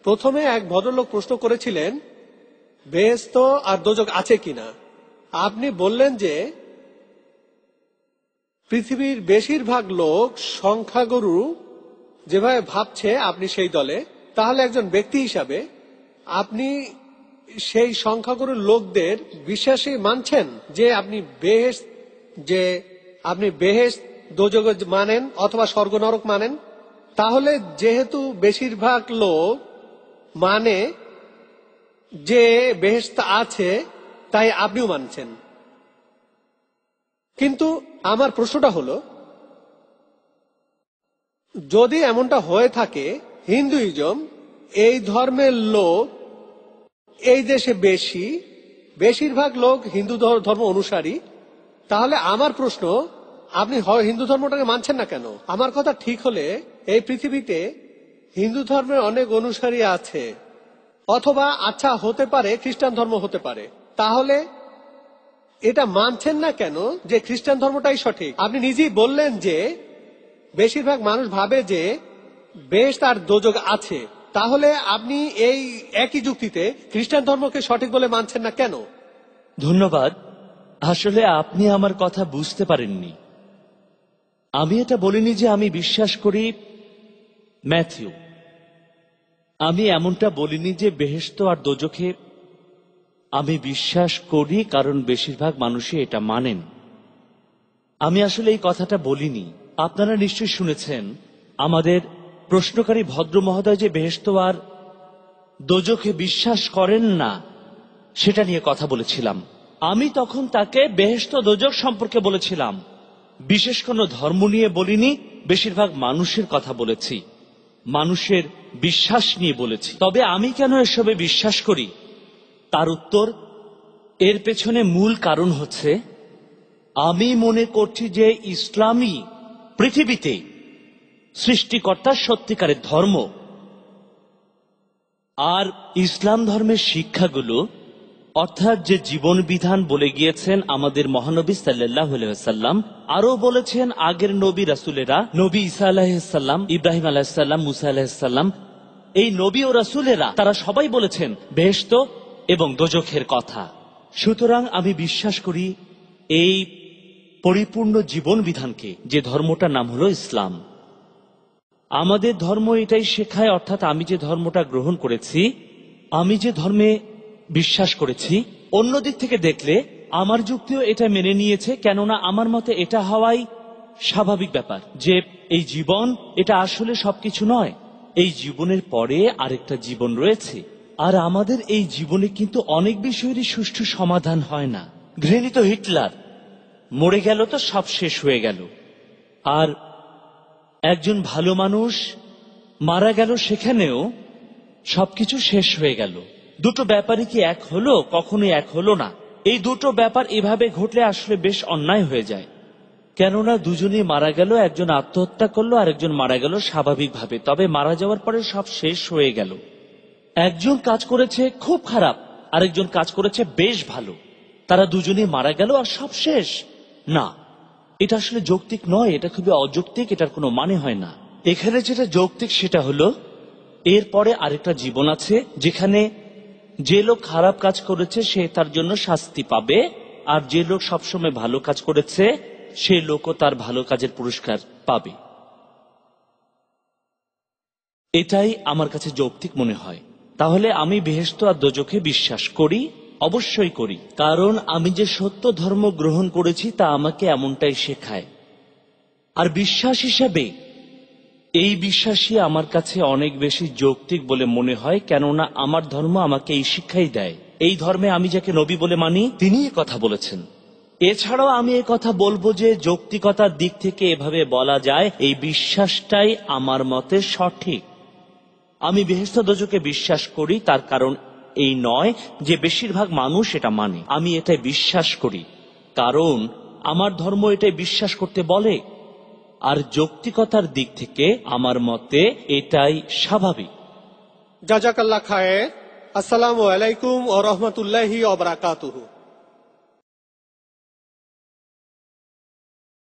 প্রথমে এক ভদ্রলোক প্রশ্ন করেছিলেন বেহেশত আর দোজখ আছে কিনা। আপনি বললেন যে পৃথিবীর বেশিরভাগ লোক সংখ্যাগুরু যেভাবে ভাবছে আপনি সেই দলে, তাহলে একজন ব্যক্তি হিসাবে আপনি সেই সংখ্যাগুরু লোকদের বিশ্বাসী মানছেন যে আপনি বেহেশত দোজখ মানেন অথবা স্বর্গ নরক মানেন? তাহলে যেহেতু বেশিরভাগ লোক মানে যে বেহেশত আছে তাই আপনিও মানছেন। কিন্তু আমার প্রশ্নটা হলো, যদি এমনটা হয়ে থাকে, হিন্দুইজম এই ধর্মের লোক এই দেশে বেশিরভাগ লোক হিন্দু ধর্ম অনুসারী, তাহলে আমার প্রশ্ন, আপনি হিন্দু ধর্মটাকে মানছেন না কেন? আমার কথা ঠিক হলে এই পৃথিবীতে হিন্দু ধর্মের অনেক অনুসারী আছে, অথবা আচ্ছা হতে পারে খ্রিস্টান ধর্ম হতে পারে, তাহলে এটা মানছেন না কেন যে খ্রিস্টান ধর্মটাই সঠিক? আপনি নিজেই বললেন যে বেশিরভাগ মানুষ ভাবে যে বেহেশত আর দোজখ আছে, তাহলে আপনি এই একই যুক্তিতে খ্রিস্টান ধর্মকে সঠিক বলে মানছেন না কেন? ধন্যবাদ। আসলে আপনি আমার কথা বুঝতে পারেননি। আমি এটা বলিনি যে আমি বিশ্বাস করি ম্যাথিউ। আমি এমনটা বলিনি যে বেহেশত আর দোজখে আমি বিশ্বাস করি কারণ বেশিরভাগ মানুষই এটা মানেন। আমি আসলে এই কথাটা বলিনি। আপনারা নিশ্চয়ই শুনেছেন আমাদের প্রশ্নকারী ভদ্র মহোদয় যে বেহেশত আর দোজখে বিশ্বাস করেন না সেটা নিয়ে কথা বলেছিলাম। আমি তখন তাকে বেহেশত দোজখ সম্পর্কে বলেছিলাম, বিশেষ কোনো ধর্ম নিয়ে বলিনি। বেশিরভাগ মানুষের কথা বলেছি, মানুষের বিশ্বাস নিয়ে বলেছি। তবে আমি কেন এসবে বিশ্বাস করি তার উত্তর, এর পেছনে মূল কারণ হচ্ছে আমি মনে করছি যে ইসলামই পৃথিবীতে সৃষ্টিকর্তার সত্যিকারের ধর্ম। আর ইসলাম ধর্মের শিক্ষাগুলো, অর্থাৎ যে জীবন বিধান বলে গিয়েছেন আমাদের মহানবী সাল্লাল্লাহু আলাইহি ওয়াসাল্লাম, আরো বলেছেন আগের নবী রাসূলেরা, নবী ঈসা আলাইহিস সালাম, ইব্রাহিম আলাইহিস সালাম, মুসা আলাইহিস সালাম, এই নবী ও রাসূলেরা তারা সবাই বলেছেন বেহেশত এবং দোজখের কথা। সুতরাং আমি বিশ্বাস করি এই পরিপূর্ণ জীবন বিধানকে, যে ধর্মটার নাম হলো ইসলাম। আমাদের ধর্ম এটাই শেখায়, অর্থাৎ আমি যে ধর্মটা গ্রহণ করেছি, আমি যে ধর্মে বিশ্বাস করেছি, অন্য দিক থেকে দেখলে আমার যুক্তিও এটা মেনে নিয়েছে। কেননা আমার মতে এটা হওয়াই স্বাভাবিক ব্যাপার যে এই জীবন এটা আসলে সবকিছু নয়, এই জীবনের পরে আরেকটা জীবন রয়েছে। আর আমাদের এই জীবনে কিন্তু অনেক বিষয়েরই সুষ্ঠু সমাধান হয় না। ঘৃণিত হিটলার মরে গেল তো সব শেষ হয়ে গেল, আর একজন ভালো মানুষ মারা গেল, সেখানেও সবকিছু শেষ হয়ে গেল। দুটো ব্যাপারই কি এক হলো? কখনোই এক হলো না। এই দুটো ব্যাপার এভাবে ঘটলে আসলে বেশ অন্যায় হয়ে যায়। কেননা দুজনেই মারা গেল, একজন আত্মহত্যা করলো আর একজন মারা গেল স্বাভাবিকভাবে, তবে মারা যাওয়ার পরে সব শেষ হয়ে গেল। একজন কাজ করেছে খুব খারাপ, আরেকজন কাজ করেছে বেশ ভালো, তারা দুজনেই মারা গেল আর সব শেষ। না, এটা আসলে যৌক্তিক নয়, এটা খুবই অযৌক্তিক, এটার কোনো মানে হয় না। এখানে যেটা যৌক্তিক সেটা হলো এরপরে আরেকটা জীবন আছে, যেখানে যে লোক খারাপ কাজ করেছে সে তার জন্য শাস্তি পাবে, আর যে লোক সবসময় ভালো কাজ করেছে সে লোকও তার ভালো কাজের পুরস্কার পাবে। এটাই আমার কাছে যৌক্তিক মনে হয়। তাহলে আমি বেহেশত আর দোজখে বিশ্বাস করি, অবশ্যই করি, কারণ আমি যে সত্য ধর্ম গ্রহণ করেছি তা আমাকে এমনটাই শেখায়। আর বিশ্বাস হিসাবে এই বিশ্বাসই আমার কাছে অনেক বেশি যৌক্তিক বলে মনে হয়, কেননা আমার ধর্ম আমাকে এই শিক্ষাই দেয়। এই ধর্মে আমি যাকে নবী বলে মানি তিনি এ কথা বলেছেন। এছাড়াও আমি এ কথা বলবো যে যৌক্তিকতার দিক থেকে এভাবে বলা যায় এই বিশ্বাসটাই আমার মতে সঠিক। আমি বেহেশত দোজখে বিশ্বাস করি, তার কারণ এই নয় যে বেশিরভাগ মানুষ এটা মানে। আমি এটাই বিশ্বাস করি কারণ আমার ধর্ম এটাই বিশ্বাস করতে বলে, আর যৌক্তিকতার দিক থেকে আমার মতে এটাই স্বাভাবিক। জাজাকাল্লাহ খায়ের। আসসালামু আলাইকুম ওয়া রাহমাতুল্লাহি ওয়া বারাকাতুহু।